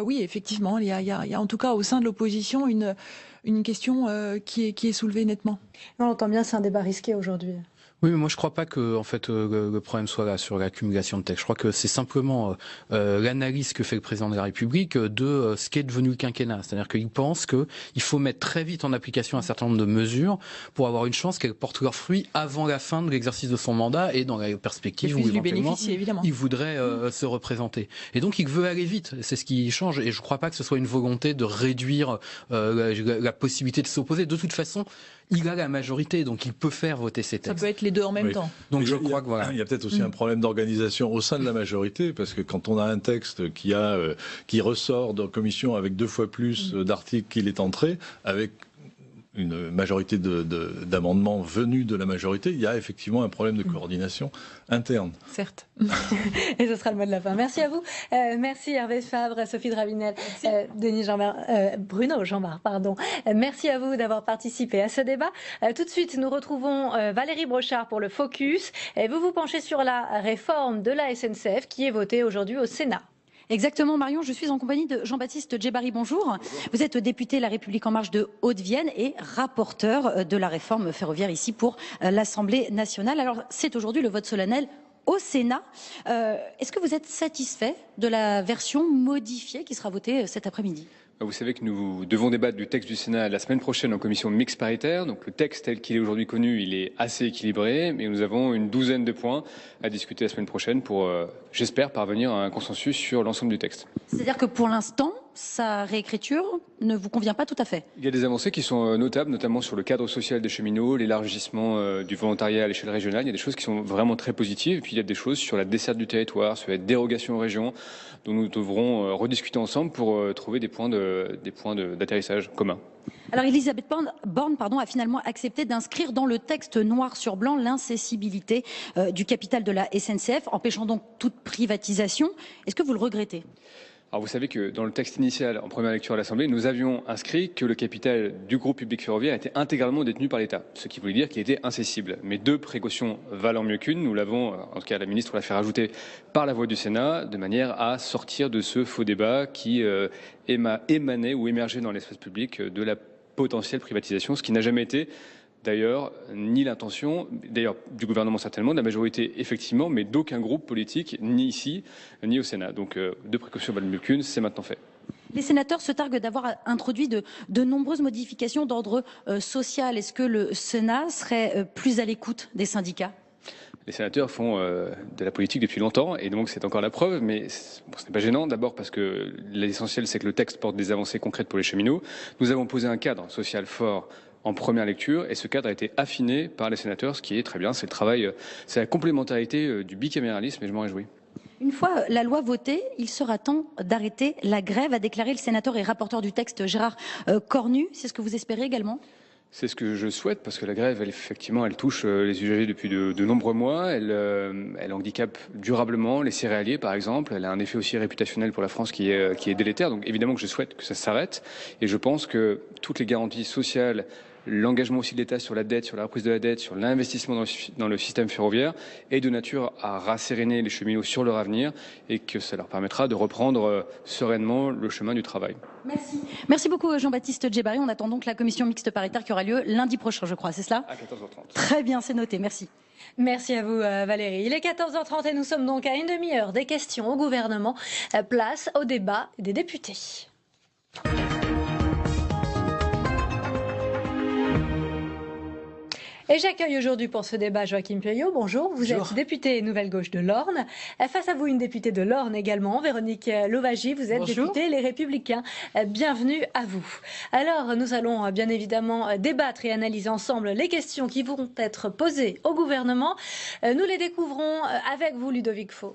oui, effectivement, il y a en tout cas au sein de l'opposition une question qui est soulevée nettement. On entend bien, c'est un débat risqué aujourd'hui. Oui, mais moi je crois pas que en fait le problème soit là sur l'accumulation de textes. Je crois que c'est simplement l'analyse que fait le président de la République de ce qu'est devenu le quinquennat. C'est-à-dire qu'il pense qu'il faut mettre très vite en application un certain nombre de mesures pour avoir une chance qu'elles portent leurs fruits avant la fin de l'exercice de son mandat et dans la perspective où éventuellement il voudrait se représenter. Et donc il veut aller vite. C'est ce qui change. Et je crois pas que ce soit une volonté de réduire la possibilité de s'opposer. De toute façon, il a la majorité, donc il peut faire voter ses textes. Ça peut être les deux en même temps. Donc je crois que voilà. Il y a peut-être aussi un problème d'organisation au sein de la majorité, parce que quand on a un texte qui ressort de commission avec 2 fois plus d'articles qu'il est entré, avec une majorité d'amendements venus de la majorité, il y a effectivement un problème de coordination interne. Certes. Et ce sera le mot de la fin. Merci à vous. Merci Hervé Fabre, Sophie de Ravenel, Bruno Jean Bart, pardon. Merci à vous d'avoir participé à ce débat. Tout de suite, nous retrouvons Valérie Brochard pour le Focus. Et vous vous penchez sur la réforme de la SNCF qui est votée aujourd'hui au Sénat. Exactement, Marion, je suis en compagnie de Jean-Baptiste Djebari, bonjour. Vous êtes député La République En Marche de Haute-Vienne et rapporteur de la réforme ferroviaire ici pour l'Assemblée nationale. Alors, c'est aujourd'hui le vote solennel au Sénat. Est-ce que vous êtes satisfait de la version modifiée qui sera votée cet après-midi ? Vous savez que nous devons débattre du texte du Sénat la semaine prochaine en commission mixte paritaire. Donc le texte tel qu'il est aujourd'hui connu, il est assez équilibré, mais nous avons une douzaine de points à discuter la semaine prochaine pour, j'espère, parvenir à un consensus sur l'ensemble du texte. C'est-à-dire que pour l'instant, sa réécriture ne vous convient pas tout à fait? Il y a des avancées qui sont notables, notamment sur le cadre social des cheminots, l'élargissement du volontariat à l'échelle régionale. Il y a des choses qui sont vraiment très positives. Et puis il y a des choses sur la desserte du territoire, sur la dérogation aux régions, dont nous devrons rediscuter ensemble pour trouver des points d'atterrissage communs. Alors Elisabeth Borne a finalement accepté d'inscrire dans le texte noir sur blanc l'incessibilité du capital de la SNCF, empêchant donc toute privatisation. Est-ce que vous le regrettez ? Alors vous savez que dans le texte initial, en première lecture à l'Assemblée, nous avions inscrit que le capital du groupe public ferroviaire était intégralement détenu par l'État, ce qui voulait dire qu'il était incessible. Mais deux précautions valant mieux qu'une, nous l'avons, en tout cas la ministre l'a fait rajouter par la voix du Sénat, de manière à sortir de ce faux débat qui émanait ou émergeait dans l'espace public de la potentielle privatisation, ce qui n'a jamais été d'ailleurs ni l'intention, d'ailleurs du gouvernement certainement, de la majorité effectivement, mais d'aucun groupe politique, ni ici, ni au Sénat. Donc deux précautions valent mieux qu'une, c'est maintenant fait. Les sénateurs se targuent d'avoir introduit de nombreuses modifications d'ordre social. Est-ce que le Sénat serait plus à l'écoute des syndicats ? Les sénateurs font de la politique depuis longtemps et donc c'est encore la preuve, mais ce n'est pas gênant. D'abord parce que l'essentiel c'est que le texte porte des avancées concrètes pour les cheminots. Nous avons posé un cadre social fort en première lecture et ce cadre a été affiné par les sénateurs, ce qui est très bien. C'est le travail, c'est la complémentarité du bicaméralisme et je m'en réjouis. Une fois la loi votée, il sera temps d'arrêter la grève, a déclaré le sénateur et rapporteur du texte Gérard Cornu. C'est ce que vous espérez également ? C'est ce que je souhaite parce que la grève, effectivement, elle touche les usagers depuis de nombreux mois. Elle handicape durablement les céréaliers, par exemple. Elle a un effet aussi réputationnel pour la France qui est délétère. Donc évidemment que je souhaite que ça s'arrête. Et je pense que toutes les garanties sociales, l'engagement aussi de l'État sur la dette, sur la reprise de la dette, sur l'investissement dans le système ferroviaire est de nature à rasséréner les cheminots sur leur avenir et que ça leur permettra de reprendre sereinement le chemin du travail. Merci. Merci beaucoup Jean-Baptiste Djebari. On attend donc la commission mixte paritaire qui aura lieu lundi prochain, je crois, c'est cela ? À 14h30. Très bien, c'est noté. Merci. Merci à vous Valérie. Il est 14h30 et nous sommes donc à une demi-heure des questions au gouvernement. Place au débat des députés. Et j'accueille aujourd'hui pour ce débat Joachim Pueyo. Bonjour, vous êtes député Nouvelle Gauche de l'Orne. Face à vous, une députée de l'Orne également, Véronique Louwagie. Vous êtes députée Les Républicains. Bienvenue à vous. Alors, nous allons bien évidemment débattre et analyser ensemble les questions qui vont être posées au gouvernement. Nous les découvrons avec vous, Ludovic Faux.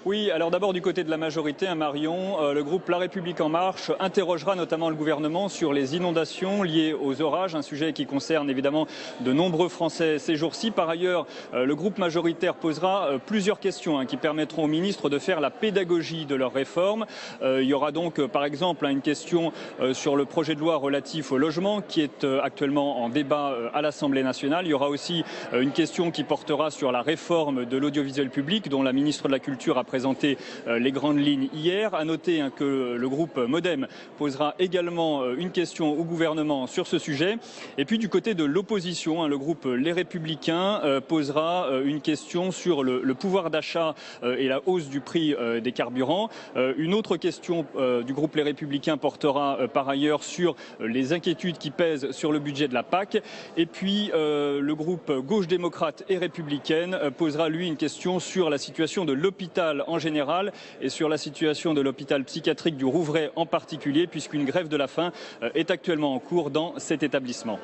Oui, alors d'abord du côté de la majorité, Marion, le groupe La République En Marche interrogera notamment le gouvernement sur les inondations liées aux orages, un sujet qui concerne évidemment de nombreux Français ces jours-ci. Par ailleurs, le groupe majoritaire posera plusieurs questions qui permettront aux ministres de faire la pédagogie de leur réforme. Il y aura donc par exemple une question sur le projet de loi relatif au logement qui est actuellement en débat à l'Assemblée nationale. Il y aura aussi une question qui portera sur la réforme de l'audiovisuel public dont la ministre de la Culture a présenté les grandes lignes hier. À noter que le groupe Modem posera également une question au gouvernement sur ce sujet. Et puis du côté de l'opposition, le groupe Les Républicains posera une question sur le pouvoir d'achat et la hausse du prix des carburants. Une autre question du groupe Les Républicains portera par ailleurs sur les inquiétudes qui pèsent sur le budget de la PAC. Et puis le groupe Gauche démocrate et républicaine posera lui une question sur la situation de l'hôpital en général et sur la situation de l'hôpital psychiatrique du Rouvray en particulier, puisqu'une grève de la faim est actuellement en cours dans cet établissement.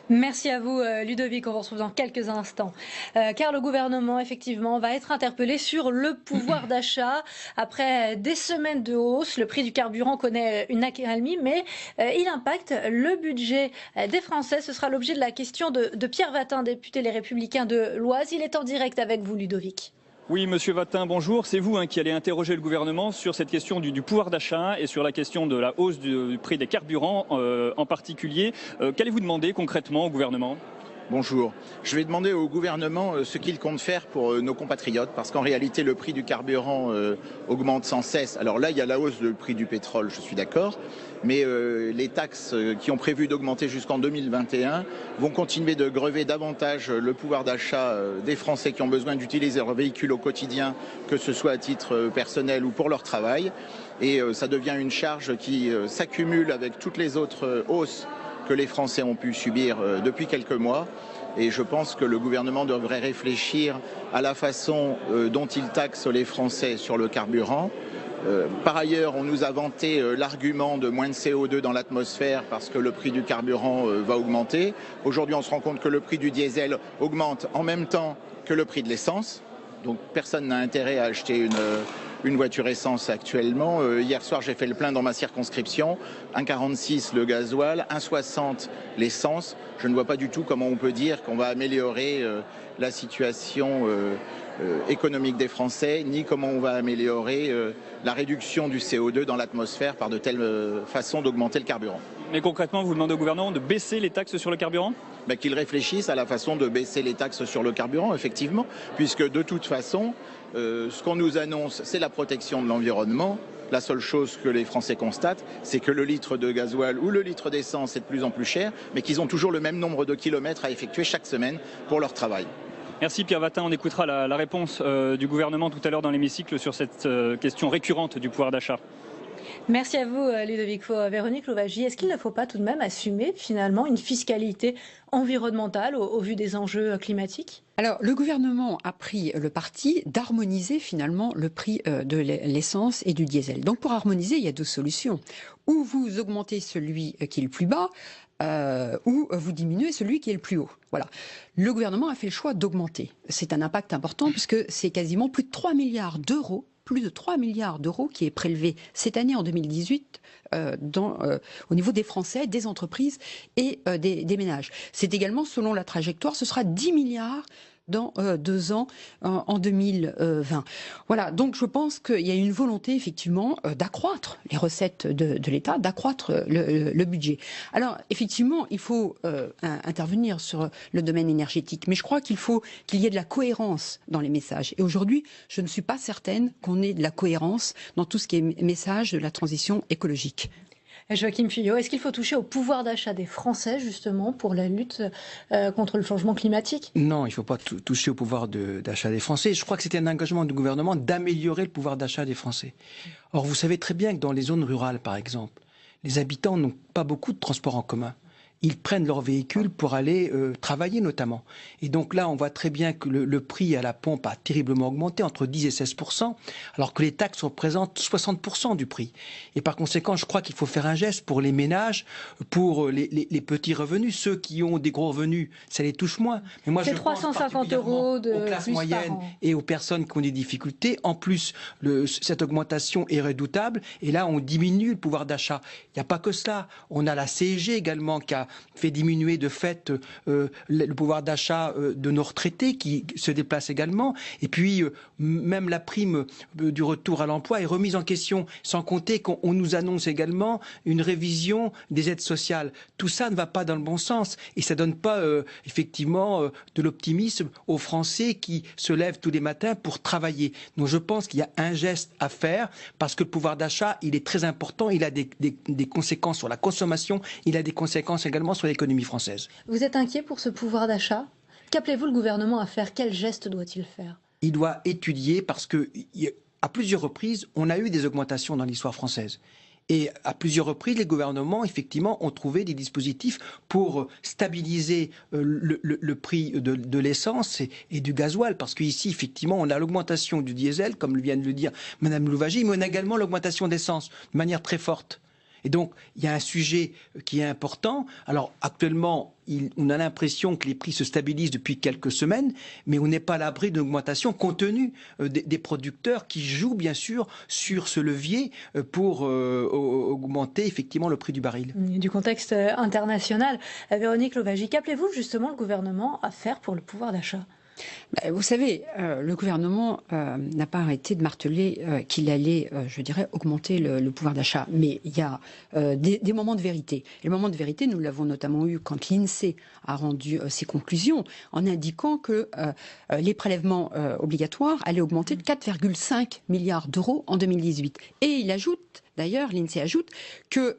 Merci à vous Ludovic, on vous retrouve dans quelques instants. Car le gouvernement effectivement va être interpellé sur le pouvoir d'achat. Après des semaines de hausse, le prix du carburant connaît une accalmie, mais il impacte le budget des Français. Ce sera l'objet de la question de Pierre Watin, député Les Républicains de l'Oise. Il est en direct avec vous Ludovic. Oui, monsieur Watin, bonjour. C'est vous qui allez interroger le gouvernement sur cette question du pouvoir d'achat et sur la question de la hausse du prix des carburants en particulier. Qu'allez-vous demander concrètement au gouvernement ? Bonjour. Je vais demander au gouvernement ce qu'il compte faire pour nos compatriotes, parce qu'en réalité, le prix du carburant augmente sans cesse. Alors là, il y a la hausse du prix du pétrole, je suis d'accord, mais les taxes qui ont prévu d'augmenter jusqu'en 2021 vont continuer de grever davantage le pouvoir d'achat des Français qui ont besoin d'utiliser leur véhicule au quotidien, que ce soit à titre personnel ou pour leur travail. Et ça devient une charge qui s'accumule avec toutes les autres hausses que les Français ont pu subir depuis quelques mois. Et je pense que le gouvernement devrait réfléchir à la façon dont il taxe les Français sur le carburant. Par ailleurs, on nous a vanté l'argument de moins de CO2 dans l'atmosphère parce que le prix du carburant va augmenter. Aujourd'hui, on se rend compte que le prix du diesel augmente en même temps que le prix de l'essence. Donc personne n'a intérêt à acheter une voiture essence actuellement. Hier soir, j'ai fait le plein dans ma circonscription. 1,46 le gasoil, 1,60 l'essence. Je ne vois pas du tout comment on peut dire qu'on va améliorer la situation économique des Français, ni comment on va améliorer la réduction du CO2 dans l'atmosphère par de telles façons d'augmenter le carburant. Mais concrètement, vous demandez au gouvernement de baisser les taxes sur le carburant ? Qu'ils réfléchissent à la façon de baisser les taxes sur le carburant, effectivement, puisque de toute façon, ce qu'on nous annonce, c'est la protection de l'environnement. La seule chose que les Français constatent, c'est que le litre de gasoil ou le litre d'essence est de plus en plus cher, mais qu'ils ont toujours le même nombre de kilomètres à effectuer chaque semaine pour leur travail. Merci Pierre Watin, on écoutera la réponse du gouvernement tout à l'heure dans l'hémicycle sur cette question récurrente du pouvoir d'achat. Merci à vous Ludovic Faure. Véronique Louwagie, est-ce qu'il ne faut pas tout de même assumer finalement une fiscalité environnementale au vu des enjeux climatiques ? Alors, le gouvernement a pris le parti d'harmoniser finalement le prix de l'essence et du diesel. Donc, pour harmoniser, il y a deux solutions. Ou vous augmentez celui qui est le plus bas, ou vous diminuez celui qui est le plus haut. Voilà. Le gouvernement a fait le choix d'augmenter. C'est un impact important puisque c'est quasiment plus de 3 milliards d'euros qui est prélevé cette année en 2018 au niveau des Français, des entreprises et des ménages. C'est également, selon la trajectoire, ce sera 10 milliards dans 2 ans, en 2020. Voilà, donc je pense qu'il y a une volonté effectivement d'accroître les recettes de l'État, d'accroître le budget. Alors effectivement, il faut intervenir sur le domaine énergétique, mais je crois qu'il faut qu'il y ait de la cohérence dans les messages. Et aujourd'hui, je ne suis pas certaine qu'on ait de la cohérence dans tout ce qui est message de la transition écologique. Joachim Fuyot, est-ce qu'il faut toucher au pouvoir d'achat des Français, justement, pour la lutte contre le changement climatique ? Non, il ne faut pas toucher au pouvoir d'achat des Français. Je crois que c'était un engagement du gouvernement d'améliorer le pouvoir d'achat des Français. Or, vous savez très bien que dans les zones rurales, par exemple, les habitants n'ont pas beaucoup de transports en commun. Ils prennent leur véhicule pour aller travailler notamment. Et donc là, on voit très bien que le prix à la pompe a terriblement augmenté, entre 10 et 16%, alors que les taxes représentent 60% du prix. Et par conséquent, je crois qu'il faut faire un geste pour les ménages, pour les petits revenus. Ceux qui ont des gros revenus, ça les touche moins. Mais moi, c'est 350 € de aux classes plus moyennes par an. Et aux personnes qui ont des difficultés. En plus, cette augmentation est redoutable. Et là, on diminue le pouvoir d'achat. Il n'y a pas que cela. On a la CSG également qui a fait diminuer de fait le pouvoir d'achat de nos retraités qui se déplacent également. Et puis, même la prime du retour à l'emploi est remise en question, sans compter qu'on nous annonce également une révision des aides sociales. Tout ça ne va pas dans le bon sens et ça ne donne pas effectivement de l'optimisme aux Français qui se lèvent tous les matins pour travailler. Donc je pense qu'il y a un geste à faire parce que le pouvoir d'achat, il est très important, il a des conséquences sur la consommation, il a des conséquences également sur l'économie française. Vous êtes inquiet pour ce pouvoir d'achat ? Qu'appelez-vous le gouvernement à faire ? Quel geste doit-il faire ? Il doit étudier parce que à plusieurs reprises, on a eu des augmentations dans l'histoire française. Et à plusieurs reprises, les gouvernements, effectivement, ont trouvé des dispositifs pour stabiliser le prix de l'essence et du gasoil. Parce qu'ici, effectivement, on a l'augmentation du diesel, comme vient de le dire Mme Louwagie, mais on a également l'augmentation d'essence de manière très forte. Et donc, il y a un sujet qui est important. Alors, actuellement, on a l'impression que les prix se stabilisent depuis quelques semaines, mais on n'est pas à l'abri d'une augmentation compte tenu des producteurs qui jouent, bien sûr, sur ce levier pour augmenter, effectivement, le prix du baril. Du contexte international, Véronique Louwagie, qu'appelez-vous justement le gouvernement à faire pour le pouvoir d'achat ? Vous savez, le gouvernement n'a pas arrêté de marteler qu'il allait, je dirais, augmenter le pouvoir d'achat. Mais il y a des moments de vérité. Et le moment de vérité, nous l'avons notamment eu quand l'INSEE a rendu ses conclusions en indiquant que les prélèvements obligatoires allaient augmenter de 4,5 milliards d'euros en 2018. Et il ajoute, d'ailleurs, l'INSEE ajoute qu'il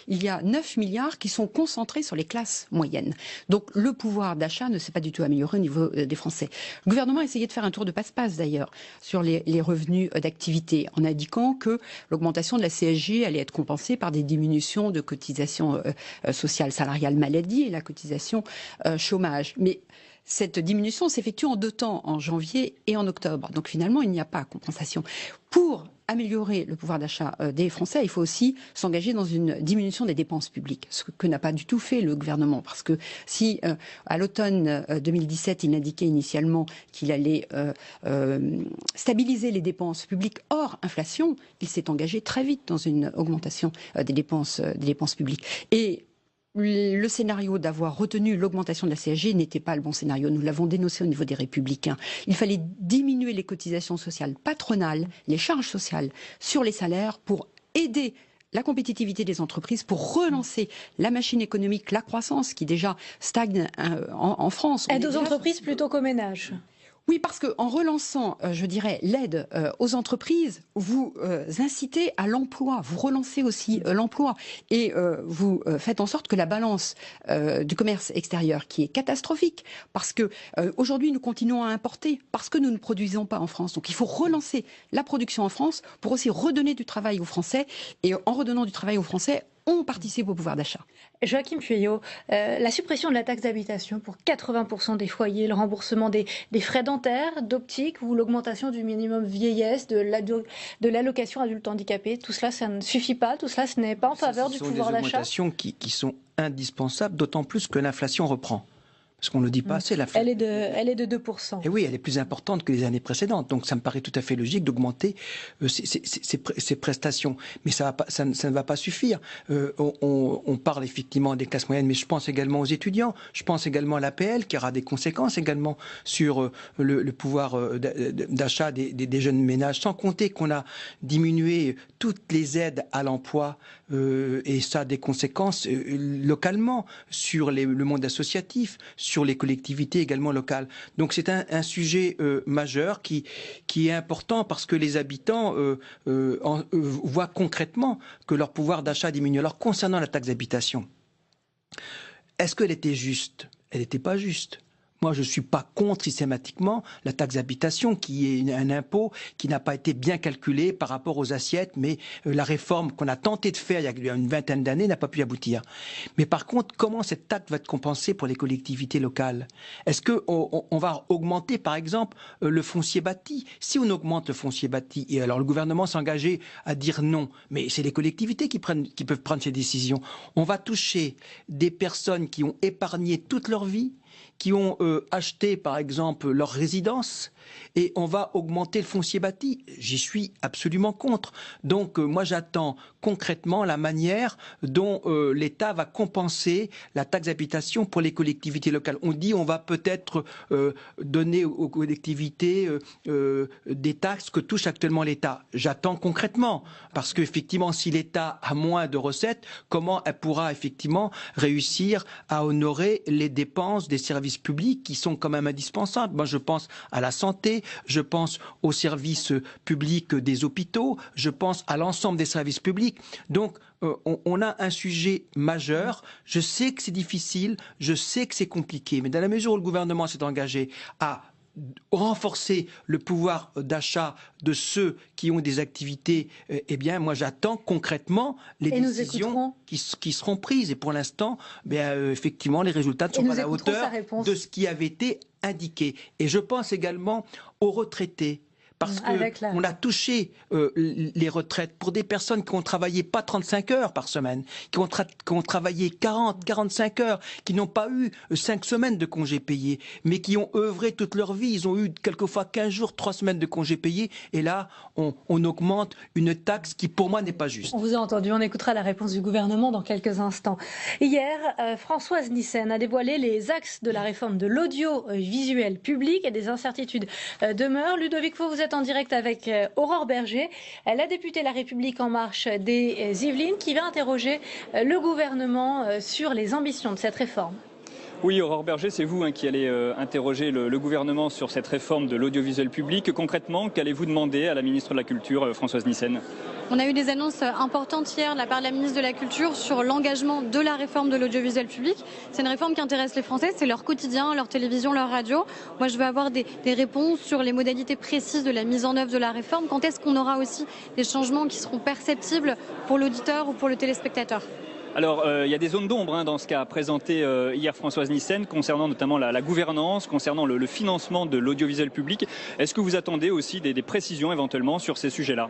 y a 9 milliards qui sont concentrés sur les classes moyennes. Donc le pouvoir d'achat ne s'est pas du tout amélioré au niveau des Français. Le gouvernement a essayé de faire un tour de passe-passe d'ailleurs sur les revenus d'activité en indiquant que l'augmentation de la CSG allait être compensée par des diminutions de cotisations sociales, salariales, maladie et la cotisation chômage. Mais cette diminution s'effectue en 2 temps, en janvier et en octobre. Donc finalement, il n'y a pas compensation. Pour améliorer le pouvoir d'achat des Français, il faut aussi s'engager dans une diminution des dépenses publiques, ce que n'a pas du tout fait le gouvernement. Parce que si, à l'automne 2017, il indiquait initialement qu'il allait stabiliser les dépenses publiques hors inflation, il s'est engagé très vite dans une augmentation des dépenses publiques. Et le scénario d'avoir retenu l'augmentation de la CSG n'était pas le bon scénario. Nous l'avons dénoncé au niveau des Républicains. Il fallait diminuer les cotisations sociales patronales, les charges sociales sur les salaires pour aider la compétitivité des entreprises, pour relancer la machine économique, la croissance qui déjà stagne en France. Aide aux entreprises plutôt qu'aux ménages. Oui, parce qu'en relançant, je dirais, l'aide aux entreprises, vous incitez à l'emploi, vous relancez aussi l'emploi et vous faites en sorte que la balance du commerce extérieur, qui est catastrophique, parce que aujourd'hui nous continuons à importer, parce que nous ne produisons pas en France. Donc il faut relancer la production en France pour aussi redonner du travail aux Français. Et en redonnant du travail aux Français, on participe au pouvoir d'achat. Joachim Pueyo, la suppression de la taxe d'habitation pour 80% des foyers, le remboursement des frais dentaires, d'optique ou l'augmentation du minimum vieillesse, de l'allocation adulte handicapé, tout cela, ça ne suffit pas, tout cela, ce n'est pas en faveur du pouvoir d'achat. Ce sont des augmentations qui sont indispensables, d'autant plus que l'inflation reprend. Parce qu'on ne le dit pas assez, l'inflation. Elle est de 2%. Et oui, elle est plus importante que les années précédentes. Donc ça me paraît tout à fait logique d'augmenter ces prestations. Mais ça ne va pas suffire. On parle effectivement des classes moyennes, mais je pense également aux étudiants. Je pense également à l'APL, qui aura des conséquences également sur le pouvoir d'achat des jeunes ménages. Sans compter qu'on a diminué toutes les aides à l'emploi, et ça a des conséquences localement sur le monde associatif, sur les collectivités également locales. Donc c'est un sujet majeur qui est important parce que les habitants voient concrètement que leur pouvoir d'achat diminue. Alors concernant la taxe d'habitation, est-ce qu'elle était juste? Elle n'était pas juste. Moi, je ne suis pas contre systématiquement la taxe d'habitation, qui est un impôt qui n'a pas été bien calculé par rapport aux assiettes, mais la réforme qu'on a tenté de faire il y a une vingtaine d'années n'a pas pu aboutir. Mais par contre, comment cette taxe va être compensée pour les collectivités locales? Est-ce qu'on va augmenter, par exemple, le foncier bâti? Si on augmente le foncier bâti, et alors le gouvernement s'est engagé à dire non, mais c'est les collectivités qui peuvent prendre ces décisions. On va toucher des personnes qui ont épargné toute leur vie, qui ont acheté, par exemple, leur résidence, et on va augmenter le foncier bâti. J'y suis absolument contre. Donc, moi, j'attends concrètement la manière dont l'État va compenser la taxe d'habitation pour les collectivités locales. On dit on va peut-être donner aux collectivités des taxes que touche actuellement l'État. J'attends concrètement, parce qu'effectivement, si l'État a moins de recettes, comment elle pourra effectivement réussir à honorer les dépenses des services publics qui sont quand même indispensables? Moi, je pense à la santé, je pense aux services publics des hôpitaux, je pense à l'ensemble des services publics. Donc, on a un sujet majeur. Je sais que c'est difficile, je sais que c'est compliqué, mais dans la mesure où le gouvernement s'est engagé à renforcer le pouvoir d'achat de ceux qui ont des activités, eh bien, moi, j'attends concrètement les décisions qui seront prises. Et pour l'instant, effectivement, les résultats ne sont pas à la hauteur de ce qui avait été indiqué. Et je pense également aux retraités, Parce qu'on a touché les retraites pour des personnes qui ont travaillé pas 35 heures par semaine, qui ont travaillé 40, 45 heures, qui n'ont pas eu 5 semaines de congés payés, mais qui ont œuvré toute leur vie. Ils ont eu quelquefois 15 jours, 3 semaines de congés payés. Et là, on augmente une taxe qui, pour moi, n'est pas juste. On vous a entendu, on écoutera la réponse du gouvernement dans quelques instants. Hier, Françoise Nyssen a dévoilé les axes de la réforme de l'audiovisuel public et des incertitudes demeurent. Ludovic Faux, vous êtes en direct avec Aurore Berger, la députée La République En Marche des Yvelines, qui va interroger le gouvernement sur les ambitions de cette réforme. Oui, Aurore Berger, c'est vous qui allez interroger le gouvernement sur cette réforme de l'audiovisuel public. Concrètement, qu'allez-vous demander à la ministre de la Culture, Françoise Nyssen ? On a eu des annonces importantes hier de la part de la ministre de la Culture sur l'engagement de la réforme de l'audiovisuel public. C'est une réforme qui intéresse les Français, c'est leur quotidien, leur télévision, leur radio. Moi, je veux avoir des réponses sur les modalités précises de la mise en œuvre de la réforme. Quand est-ce qu'on aura aussi des changements qui seront perceptibles pour l'auditeur ou pour le téléspectateur ? Alors, il y a des zones d'ombre dans ce qu'a présenté hier Françoise Nyssen, concernant notamment la gouvernance, concernant le financement de l'audiovisuel public. Est-ce que vous attendez aussi des précisions éventuellement sur ces sujets-là ?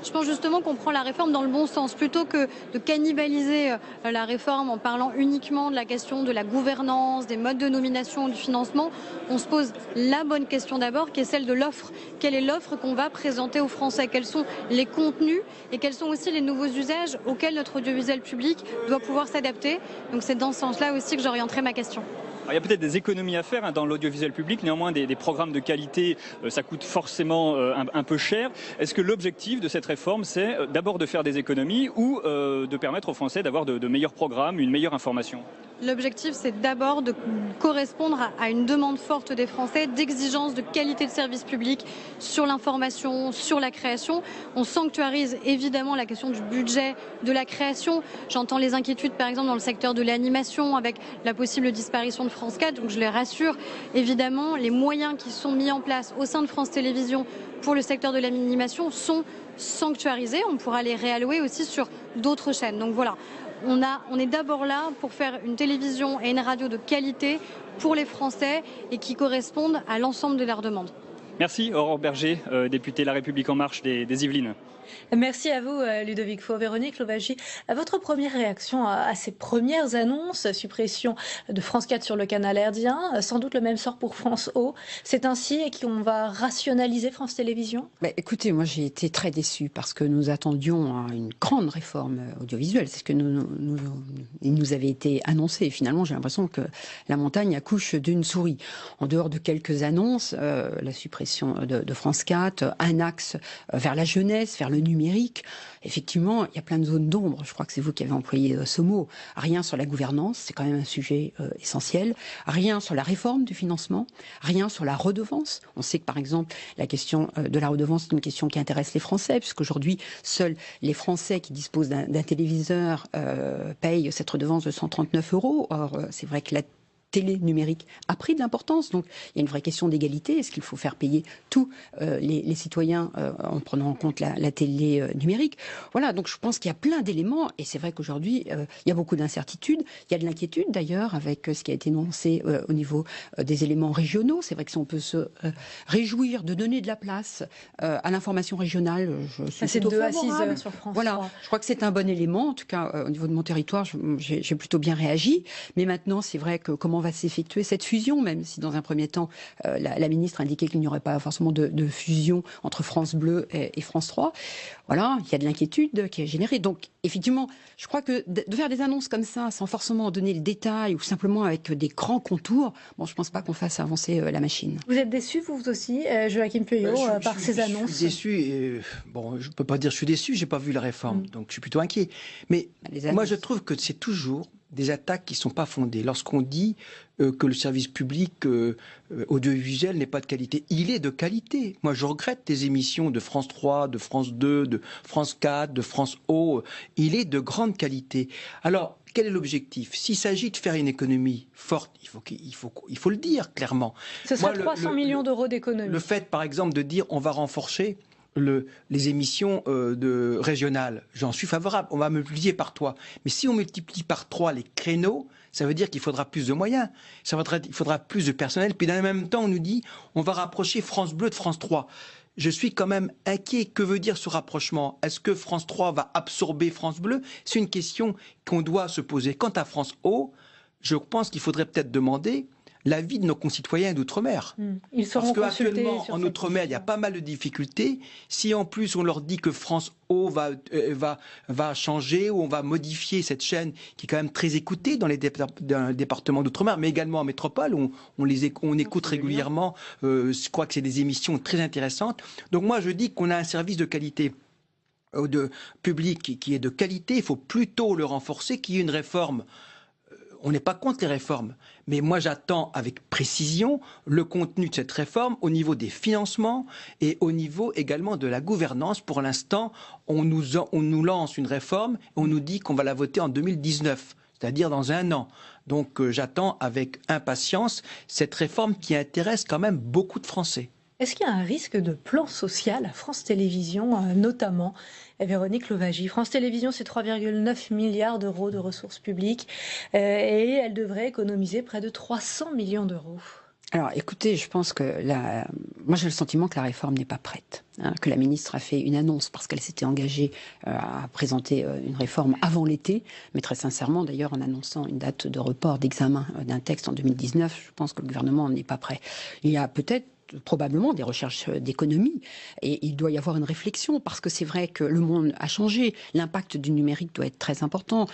Je pense justement qu'on prend la réforme dans le bon sens. Plutôt que de cannibaliser la réforme en parlant uniquement de la question de la gouvernance, des modes de nomination, du financement, on se pose la bonne question d'abord, qui est celle de l'offre. Quelle est l'offre qu'on va présenter aux Français ? Quels sont les contenus et quels sont aussi les nouveaux usages auxquels notre audiovisuel public doit pouvoir s'adapter ? Donc c'est dans ce sens-là aussi que j'orienterai ma question. Alors, il y a peut-être des économies à faire dans l'audiovisuel public, néanmoins des programmes de qualité, ça coûte forcément un peu cher. Est-ce que l'objectif de cette réforme, c'est d'abord de faire des économies ou de permettre aux Français d'avoir de meilleurs programmes, une meilleure information ? L'objectif, c'est d'abord de correspondre à une demande forte des Français d'exigence de qualité de service public sur l'information, sur la création. On sanctuarise évidemment la question du budget de la création. J'entends les inquiétudes, par exemple, dans le secteur de l'animation, avec la possible disparition de France 4. Donc je les rassure, évidemment, les moyens qui sont mis en place au sein de France Télévisions pour le secteur de l'animation sont sanctuarisés. On pourra les réallouer aussi sur d'autres chaînes. Donc voilà. On est d'abord là pour faire une télévision et une radio de qualité pour les Français et qui correspondent à l'ensemble de leurs demandes. Merci Aurore Berger, députée La République En Marche des Yvelines. Merci à vous Ludovic Faux. Véronique Louwagie, votre première réaction à ces premières annonces, suppression de France 4 sur le canal herdien, sans doute le même sort pour France O. C'est ainsi qu'on va rationaliser France Télévisions ? Écoutez, moi j'ai été très déçue parce que nous attendions une grande réforme audiovisuelle. C'est ce que il nous avait été annoncé. Finalement, j'ai l'impression que la montagne accouche d'une souris. En dehors de quelques annonces, la suppression de France 4, un axe vers la jeunesse, vers le numérique. Effectivement, il y a plein de zones d'ombre. Je crois que c'est vous qui avez employé ce mot. Rien sur la gouvernance, c'est quand même un sujet essentiel. Rien sur la réforme du financement. Rien sur la redevance. On sait que, par exemple, la question de la redevance est une question qui intéresse les Français, puisqu'aujourd'hui, seuls les Français qui disposent d'un téléviseur payent cette redevance de 139 €. Or, c'est vrai que la télé numérique a pris de l'importance. Donc, il y a une vraie question d'égalité. Est-ce qu'il faut faire payer tous les citoyens en prenant en compte la télé numérique ? Voilà, donc je pense qu'il y a plein d'éléments. Et c'est vrai qu'aujourd'hui, il y a beaucoup d'incertitudes. Il y a de l'inquiétude, d'ailleurs, avec ce qui a été énoncé au niveau des éléments régionaux. C'est vrai que si on peut se réjouir de donner de la place à l'information régionale, je suis c'est plutôt 2 à 6 favorable. heures sur France 3. Voilà, je crois que c'est un bon élément. En tout cas, au niveau de mon territoire, j'ai plutôt bien réagi. Mais maintenant, c'est vrai que comment va s'effectuer cette fusion, même si dans un premier temps, la ministre indiquait qu'il n'y aurait pas forcément de fusion entre France Bleu et France 3. Voilà, il y a de l'inquiétude qui est générée. Donc, effectivement, je crois que de faire des annonces comme ça, sans forcément donner le détail ou simplement avec des grands contours, bon, je ne pense pas qu'on fasse avancer la machine. Vous êtes déçu, vous aussi, Joachim Pueyo, par ces annonces ? Je suis déçu. Et, bon, je ne peux pas dire que je suis déçu, je n'ai pas vu la réforme, donc je suis plutôt inquiet. Mais moi, je trouve que c'est toujours des attaques qui ne sont pas fondées. Lorsqu'on dit que le service public audiovisuel n'est pas de qualité, il est de qualité. Moi, je regrette des émissions de France 3, de France 2, de France 4, de France O. Il est de grande qualité. Alors, quel est l'objectif ? S'il s'agit de faire une économie forte, il faut le dire clairement. Ce sera 300 millions d'euros d'économie. Le fait, par exemple, de dire on va renforcer les émissions régionales, j'en suis favorable, on va multiplier par 3. Mais si on multiplie par 3 les créneaux, ça veut dire qu'il faudra plus de moyens, il faudra plus de personnel, puis dans le même temps on nous dit on va rapprocher France Bleu de France 3. je suis quand même inquiet. Que veut dire ce rapprochement? Est-ce que France 3 va absorber France Bleu? C'est une question qu'on doit se poser. Quant à France O, je pense qu'il faudrait peut-être demander l'avis de nos concitoyens d'outre-mer. Ils seront Parce consultés qu'actuellement, sur en cette outre-mer, il y a pas mal de difficultés. Si en plus on leur dit que France O va changer ou on va modifier cette chaîne qui est quand même très écoutée dans les départements d'outre-mer, mais également en métropole, on écoute régulièrement. Je crois que c'est des émissions très intéressantes. Donc moi, je dis qu'on a un service de qualité de public qui est de qualité. Il faut plutôt le renforcer, qu'il y ait une réforme. On n'est pas contre les réformes, mais moi j'attends avec précision le contenu de cette réforme au niveau des financements et au niveau également de la gouvernance. Pour l'instant, on nous lance une réforme et on nous dit qu'on va la voter en 2019, c'est-à-dire dans un an. Donc j'attends avec impatience cette réforme qui intéresse quand même beaucoup de Français. Est-ce qu'il y a un risque de plan social à France Télévisions, notamment Véronique Louwagie? France Télévisions, c'est 3,9 milliards d'euros de ressources publiques et elle devrait économiser près de 300 millions d'euros. Alors écoutez, je pense que moi j'ai le sentiment que la réforme n'est pas prête, que la ministre a fait une annonce parce qu'elle s'était engagée à présenter une réforme avant l'été, mais très sincèrement d'ailleurs en annonçant une date de report d'examen d'un texte en 2019, je pense que le gouvernement n'est pas prêt. Il y a peut-être probablement des recherches d'économie et il doit y avoir une réflexion parce que c'est vrai que le monde a changé, l'impact du numérique doit être très important,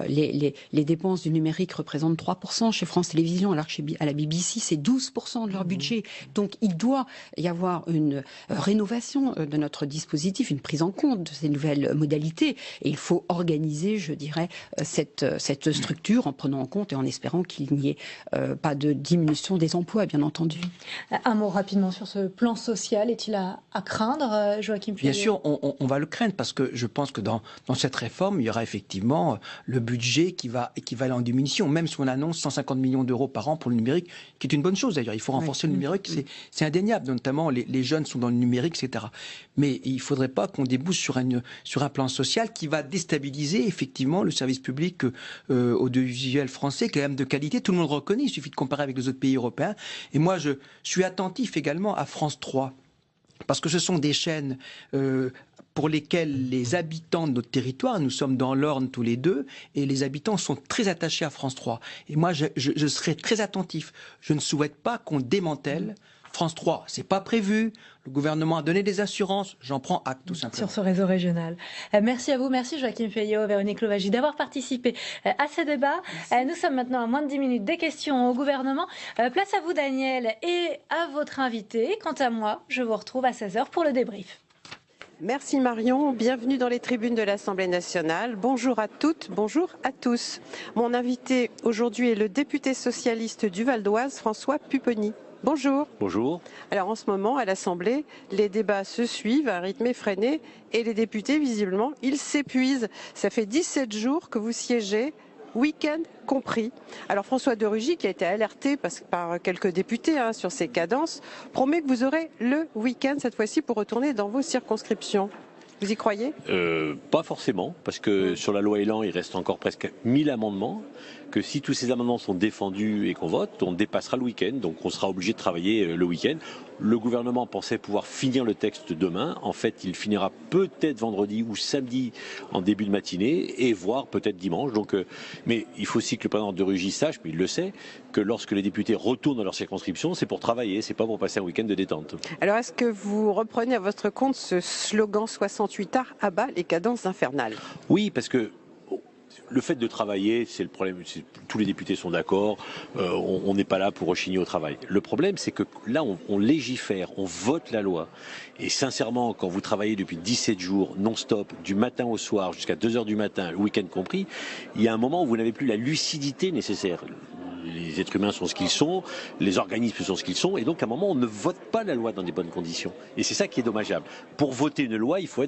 les dépenses du numérique représentent 3% chez France Télévisions alors qu'à la BBC c'est 12% de leur budget, donc il doit y avoir une rénovation de notre dispositif, une prise en compte de ces nouvelles modalités et il faut organiser, je dirais, cette structure en prenant en compte et en espérant qu'il n'y ait pas de diminution des emplois, bien entendu. Un mot rapidement sur ce plan social, est-il à craindre, Joachim Pueyo? Bien sûr, on va le craindre parce que je pense que dans cette réforme, il y aura effectivement le budget qui va aller en diminution, même si on annonce 150 millions d'euros par an pour le numérique, qui est une bonne chose d'ailleurs. Il faut renforcer le numérique, c'est indéniable, notamment les jeunes sont dans le numérique, etc. Mais il ne faudrait pas qu'on débouche sur un plan social qui va déstabiliser effectivement le service public audiovisuel français, qui est quand même de qualité. Tout le monde le reconnaît, il suffit de comparer avec les autres pays européens. Et moi, je suis attentif également à France 3, parce que ce sont des chaînes pour lesquelles les habitants de notre territoire, nous sommes dans l'Orne tous les deux, et les habitants sont très attachés à France 3. Et moi, je serai très attentif. Je ne souhaite pas qu'on démantèle France 3. C'est pas prévu. Le gouvernement a donné des assurances. J'en prends acte, tout simplement. Sur ce réseau régional. Merci à vous. Merci Joachim Pueyo, Véronique Louwagie d'avoir participé à ce débat. Nous sommes maintenant à moins de 10 minutes des questions au gouvernement. Place à vous, Daniel, et à votre invité. Quant à moi, je vous retrouve à 16h pour le débrief. Merci Marion, bienvenue dans les tribunes de l'Assemblée nationale. Bonjour à toutes, bonjour à tous. Mon invité aujourd'hui est le député socialiste du Val d'Oise, François Pupponi. Bonjour. Bonjour. Alors en ce moment, à l'Assemblée, les débats se suivent à un rythme effréné et les députés, visiblement, ils s'épuisent. Ça fait 17 jours que vous siégez, week-end compris. Alors François de Rugy, qui a été alerté par quelques députés sur ces cadences, promet que vous aurez le week-end cette fois-ci pour retourner dans vos circonscriptions. Vous y croyez ? Pas forcément, parce que sur la loi Elan, il reste encore presque 1000 amendements, que si tous ces amendements sont défendus et qu'on vote, on dépassera le week-end, donc on sera obligé de travailler le week-end. Le gouvernement pensait pouvoir finir le texte demain. En fait, il finira peut-être vendredi ou samedi en début de matinée, et voire peut-être dimanche. Donc, mais il faut aussi que le président de Rugy sache, mais il le sait, que lorsque les députés retournent dans leur circonscription, c'est pour travailler, c'est pas pour passer un week-end de détente. Alors, est-ce que vous reprenez à votre compte ce slogan 68 arts à bas les cadences infernales ? Oui, parce que le fait de travailler, c'est le problème. Tous les députés sont d'accord. On n'est pas là pour rechigner au travail. Le problème, c'est que là, on légifère, on vote la loi. Et sincèrement, quand vous travaillez depuis 17 jours non-stop, du matin au soir, jusqu'à 2h du matin, le week-end compris, il y a un moment où vous n'avez plus la lucidité nécessaire. Les êtres humains sont ce qu'ils sont, les organismes sont ce qu'ils sont, et donc à un moment on ne vote pas la loi dans des bonnes conditions. Et c'est ça qui est dommageable. Pour voter une loi, il faut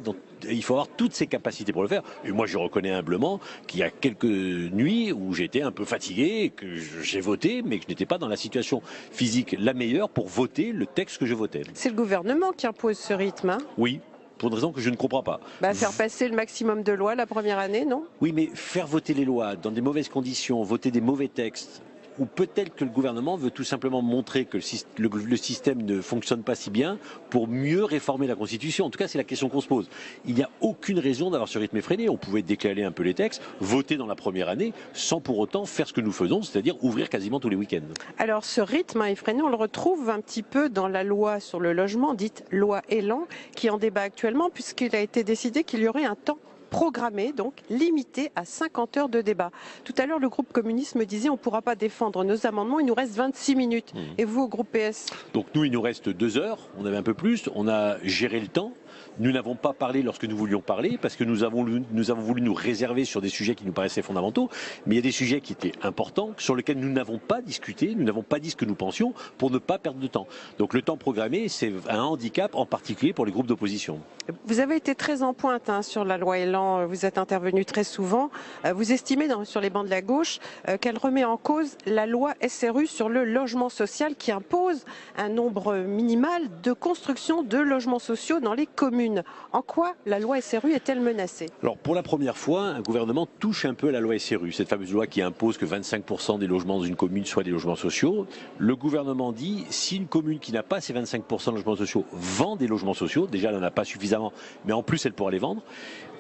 avoir toutes ses capacités pour le faire. Et moi je reconnais humblement qu'il y a quelques nuits où j'étais un peu fatigué, que j'ai voté, mais que je n'étais pas dans la situation physique la meilleure pour voter le texte que je votais. C'est le gouvernement qui impose ce rythme, Oui. Pour une raison que je ne comprends pas. Faire passer le maximum de lois la première année, non ? Oui, mais faire voter les lois dans des mauvaises conditions, voter des mauvais textes, ou peut-être que le gouvernement veut tout simplement montrer que le système ne fonctionne pas si bien pour mieux réformer la Constitution. En tout cas, c'est la question qu'on se pose. Il n'y a aucune raison d'avoir ce rythme effréné. On pouvait décaler un peu les textes, voter dans la première année, sans pour autant faire ce que nous faisons, c'est-à-dire ouvrir quasiment tous les week-ends. Alors ce rythme effréné, on le retrouve un petit peu dans la loi sur le logement, dite loi Elan, qui est en débat actuellement, puisqu'il a été décidé qu'il y aurait un temps programmé, donc limité à 50 heures de débat. Tout à l'heure, le groupe communiste me disait on ne pourra pas défendre nos amendements, il nous reste 26 minutes. Et vous, au groupe PS? Donc nous, il nous reste 2 heures, on avait un peu plus, on a géré le temps. Nous n'avons pas parlé lorsque nous voulions parler parce que nous avons voulu nous réserver sur des sujets qui nous paraissaient fondamentaux, mais il y a des sujets qui étaient importants, sur lesquels nous n'avons pas discuté, nous n'avons pas dit ce que nous pensions pour ne pas perdre de temps. Donc le temps programmé, c'est un handicap en particulier pour les groupes d'opposition. Vous avez été très en pointe sur la loi Elan, vous êtes intervenu très souvent. Vous estimez sur les bancs de la gauche qu'elle remet en cause la loi SRU sur le logement social qui impose un nombre minimal de construction de logements sociaux dans les communes. En quoi la loi SRU est-elle menacée? Alors pour la première fois, un gouvernement touche un peu à la loi SRU, cette fameuse loi qui impose que 25% des logements dans une commune soient des logements sociaux. Le gouvernement dit, si une commune qui n'a pas ces 25% de logements sociaux vend des logements sociaux, déjà elle n'en a pas suffisamment, mais en plus elle pourra les vendre,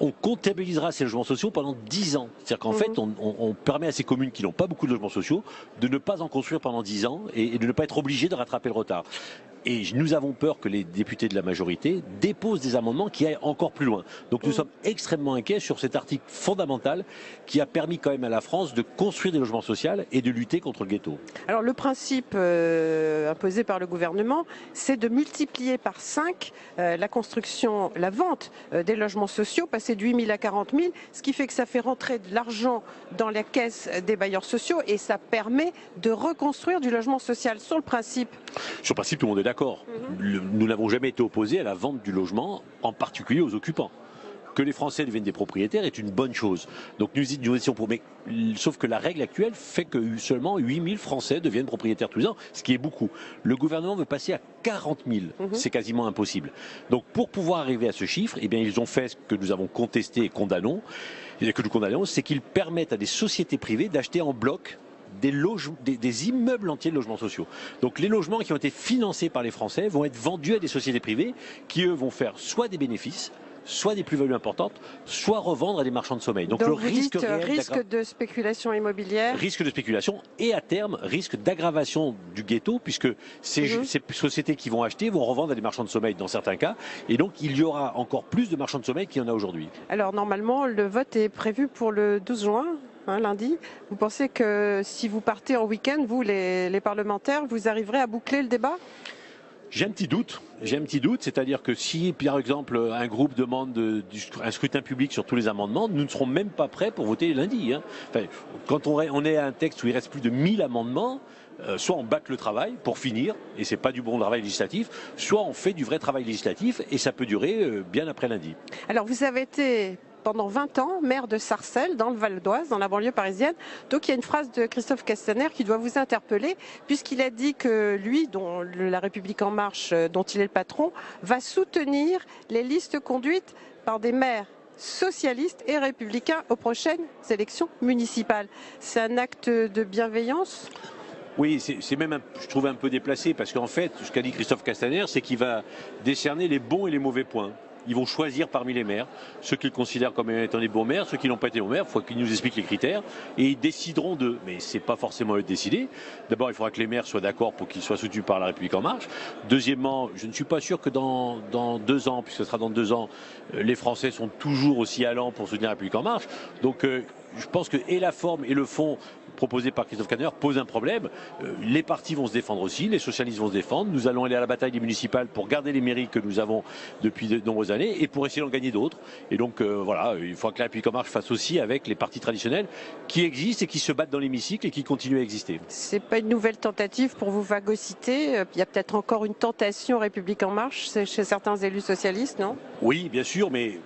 on comptabilisera ces logements sociaux pendant 10 ans. C'est-à-dire qu'en fait, on permet à ces communes qui n'ont pas beaucoup de logements sociaux de ne pas en construire pendant 10 ans et de ne pas être obligés de rattraper le retard. Et nous avons peur que les députés de la majorité déposent des amendements qui aillent encore plus loin. Donc nous sommes extrêmement inquiets sur cet article fondamental qui a permis quand même à la France de construire des logements sociaux et de lutter contre le ghetto. Alors le principe imposé par le gouvernement, c'est de multiplier par 5 la construction, la vente des logements sociaux, passer de 8 000 à 40 000, ce qui fait que ça fait rentrer de l'argent dans la caisse des bailleurs sociaux et ça permet de reconstruire du logement social. Sur le principe, tout le monde est d'accord. Nous n'avons jamais été opposés à la vente du logement, en particulier aux occupants. Que les Français deviennent des propriétaires est une bonne chose. Donc nous étions pour, mais sauf que la règle actuelle fait que seulement 8 000 Français deviennent propriétaires tous les ans, ce qui est beaucoup. Le gouvernement veut passer à 40 000. C'est quasiment impossible. Donc pour pouvoir arriver à ce chiffre, eh bien, ils ont fait ce que nous avons contesté et condamnons, c'est qu'ils permettent à des sociétés privées d'acheter en bloc des immeubles entiers de logements sociaux. Donc les logements qui ont été financés par les Français vont être vendus à des sociétés privées qui, eux, vont faire soit des bénéfices, soit des plus-values importantes, soit revendre à des marchands de sommeil. Donc le risque de spéculation immobilière. Risque de spéculation et à terme, risque d'aggravation du ghetto puisque ces sociétés qui vont acheter vont revendre à des marchands de sommeil dans certains cas. Et donc il y aura encore plus de marchands de sommeil qu'il y en a aujourd'hui. Alors normalement, le vote est prévu pour le 12 juin. Lundi. Vous pensez que si vous partez en week-end, vous, les parlementaires, vous arriverez à boucler le débat? J'ai un petit doute, c'est-à-dire que si, par exemple, un groupe demande un scrutin public sur tous les amendements, nous ne serons même pas prêts pour voter lundi. Enfin, quand on est à un texte où il reste plus de 1000 amendements, soit on bâcle le travail pour finir, et c'est pas du bon travail législatif, soit on fait du vrai travail législatif, et ça peut durer bien après lundi. Alors vous avez été pendant 20 ans, maire de Sarcelles, dans le Val d'Oise, dans la banlieue parisienne. Donc il y a une phrase de Christophe Castaner qui doit vous interpeller, puisqu'il a dit que lui, dont La République En Marche, dont il est le patron, va soutenir les listes conduites par des maires socialistes et républicains aux prochaines élections municipales. C'est un acte de bienveillance ? Oui, c'est même, je trouve, un peu déplacé, parce qu'en fait, ce qu'a dit Christophe Castaner, c'est qu'il va décerner les bons et les mauvais points. Ils vont choisir parmi les maires, ceux qu'ils considèrent comme étant des bons maires, ceux qui n'ont pas été bons maires, il faut qu'ils nous expliquent les critères, et ils décideront d'eux. Mais ce n'est pas forcément eux de décider. D'abord, il faudra que les maires soient d'accord pour qu'ils soient soutenus par La République En Marche. Deuxièmement, je ne suis pas sûr que dans 2 ans, puisque ce sera dans 2 ans, les Français sont toujours aussi allants pour soutenir La République En Marche. Donc je pense que et la forme et le fond proposé par Christophe Castaner pose un problème. Les partis vont se défendre aussi, les socialistes vont se défendre. Nous allons aller à la bataille des municipales pour garder les mairies que nous avons depuis de nombreuses années et pour essayer d'en gagner d'autres. Et donc voilà, il faut que La République En Marche fasse aussi avec les partis traditionnels qui existent et qui se battent dans l'hémicycle et qui continuent à exister. C'est pas une nouvelle tentative pour vous phagocyter. Il y a peut-être encore une tentation République En Marche chez certains élus socialistes, non? Oui, bien sûr, mais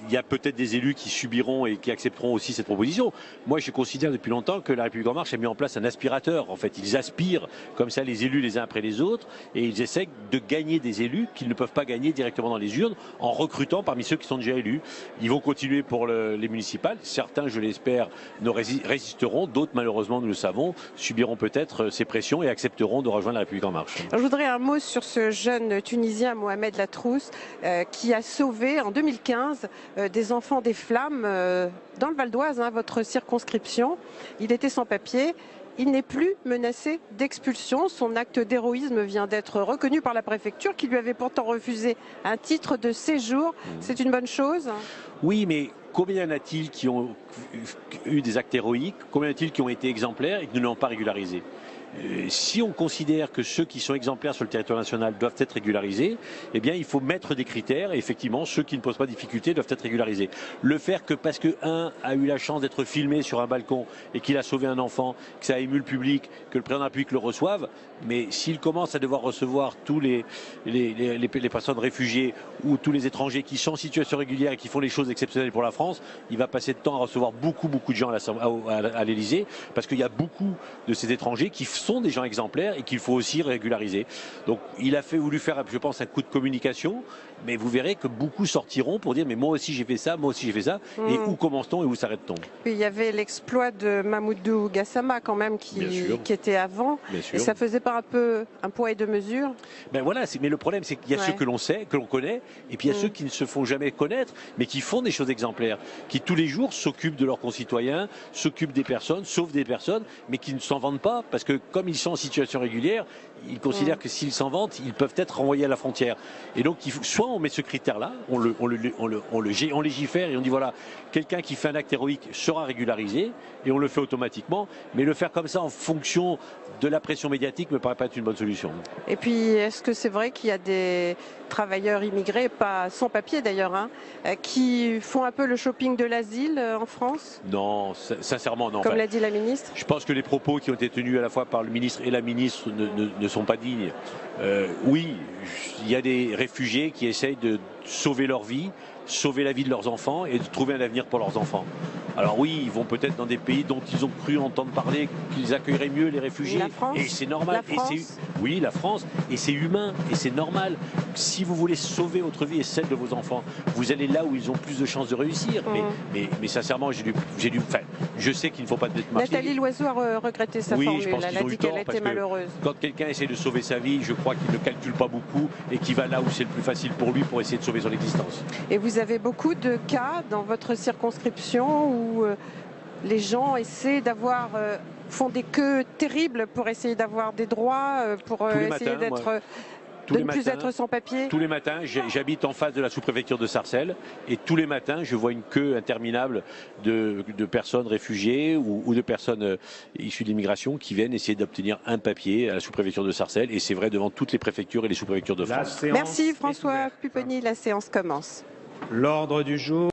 il y a peut-être des élus qui subiront et qui accepteront aussi cette proposition. Moi, je considère depuis longtemps que La République En Marche a mis en place un aspirateur. En fait, ils aspirent comme ça les élus les uns après les autres et ils essaient de gagner des élus qu'ils ne peuvent pas gagner directement dans les urnes en recrutant parmi ceux qui sont déjà élus. Ils vont continuer pour les municipales. Certains, je l'espère, résisteront. D'autres, malheureusement, nous le savons, subiront peut-être ces pressions et accepteront de rejoindre La République En Marche. Je voudrais un mot sur ce jeune Tunisien, Mohamed Latrousse, qui a sauvé en 2015 des enfants des flammes dans le Val d'Oise, votre circonscription. Il était sans papier. Il n'est plus menacé d'expulsion. Son acte d'héroïsme vient d'être reconnu par la préfecture qui lui avait pourtant refusé un titre de séjour. C'est une bonne chose? Oui, mais combien y en a-t-il qui ont eu des actes héroïques? Combien y en a-t-il qui ont été exemplaires et qui ne l'ont pas régularisé? Si on considère que ceux qui sont exemplaires sur le territoire national doivent être régularisés, eh bien il faut mettre des critères et effectivement ceux qui ne posent pas de difficultés doivent être régularisés. Le faire que parce qu'un a eu la chance d'être filmé sur un balcon et qu'il a sauvé un enfant, que ça a ému le public, que le président de la République le reçoive, mais s'il commence à devoir recevoir tous les personnes réfugiées ou tous les étrangers qui sont en situation régulière et qui font les choses exceptionnelles pour la France, il va passer de temps à recevoir beaucoup de gens à l'Élysée parce qu'il y a beaucoup de ces étrangers qui sont des gens exemplaires et qu'il faut aussi régulariser. Donc il a voulu faire, je pense, un coup de communication, mais vous verrez que beaucoup sortiront pour dire mais moi aussi j'ai fait ça, moi aussi j'ai fait ça, et où commence-t-on et où s'arrête-t-on? Il y avait l'exploit de Mamoudou Gassama quand même qui était avant, et ça faisait pas un peu un poids et deux mesures? Ben voilà, mais le problème c'est qu'il y a ceux que l'on sait, que l'on connaît, et puis il y a ceux qui ne se font jamais connaître, mais qui font des choses exemplaires, qui tous les jours s'occupent de leurs concitoyens, s'occupent des personnes, sauvent des personnes, mais qui ne s'en vantent pas, parce que comme ils sont en situation régulière, ils considèrent que s'ils s'en vantent, ils peuvent être renvoyés à la frontière. Et donc, soit on met ce critère-là, on légifère et on dit voilà, quelqu'un qui fait un acte héroïque sera régularisé et on le fait automatiquement. Mais le faire comme ça en fonction de la pression médiatique me paraît pas être une bonne solution. Et puis, est-ce que c'est vrai qu'il y a des travailleurs immigrés, pas sans papier d'ailleurs, qui font un peu le shopping de l'asile en France? Non, sincèrement non. Comme l'a dit la ministre. Je pense que les propos qui ont été tenus à la fois par le ministre et la ministre ne sont pas dignes. Oui, il y a des réfugiés qui essayent de sauver leur vie, sauver la vie de leurs enfants et de trouver un avenir pour leurs enfants. Alors oui, ils vont peut-être dans des pays dont ils ont cru entendre parler qu'ils accueilleraient mieux les réfugiés. La France, et c'est normal. Oui, la France. Et c'est humain. Et c'est normal. Si vous voulez sauver votre vie et celle de vos enfants, vous allez là où ils ont plus de chances de réussir. Mais sincèrement, je sais qu'il ne faut pas être marqué. Nathalie Loiseau a regretté sa formule. Elle a dit qu'elle était malheureuse. Quand quelqu'un essaie de sauver sa vie, je crois qu'il ne calcule pas beaucoup et qu'il va là où c'est le plus facile pour lui pour essayer de sauver son existence. Et vous avez beaucoup de cas dans votre circonscription où les gens essaient font des queues terribles pour essayer d'avoir des droits, pour essayer de ne plus être sans papier? Tous les matins, j'habite en face de la sous-préfecture de Sarcelles et tous les matins, je vois une queue interminable de personnes réfugiées ou de personnes issues de l'immigration qui viennent essayer d'obtenir un papier à la sous-préfecture de Sarcelles, et c'est vrai devant toutes les préfectures et les sous-préfectures de France. Merci François Pupponi, la séance commence. L'ordre du jour.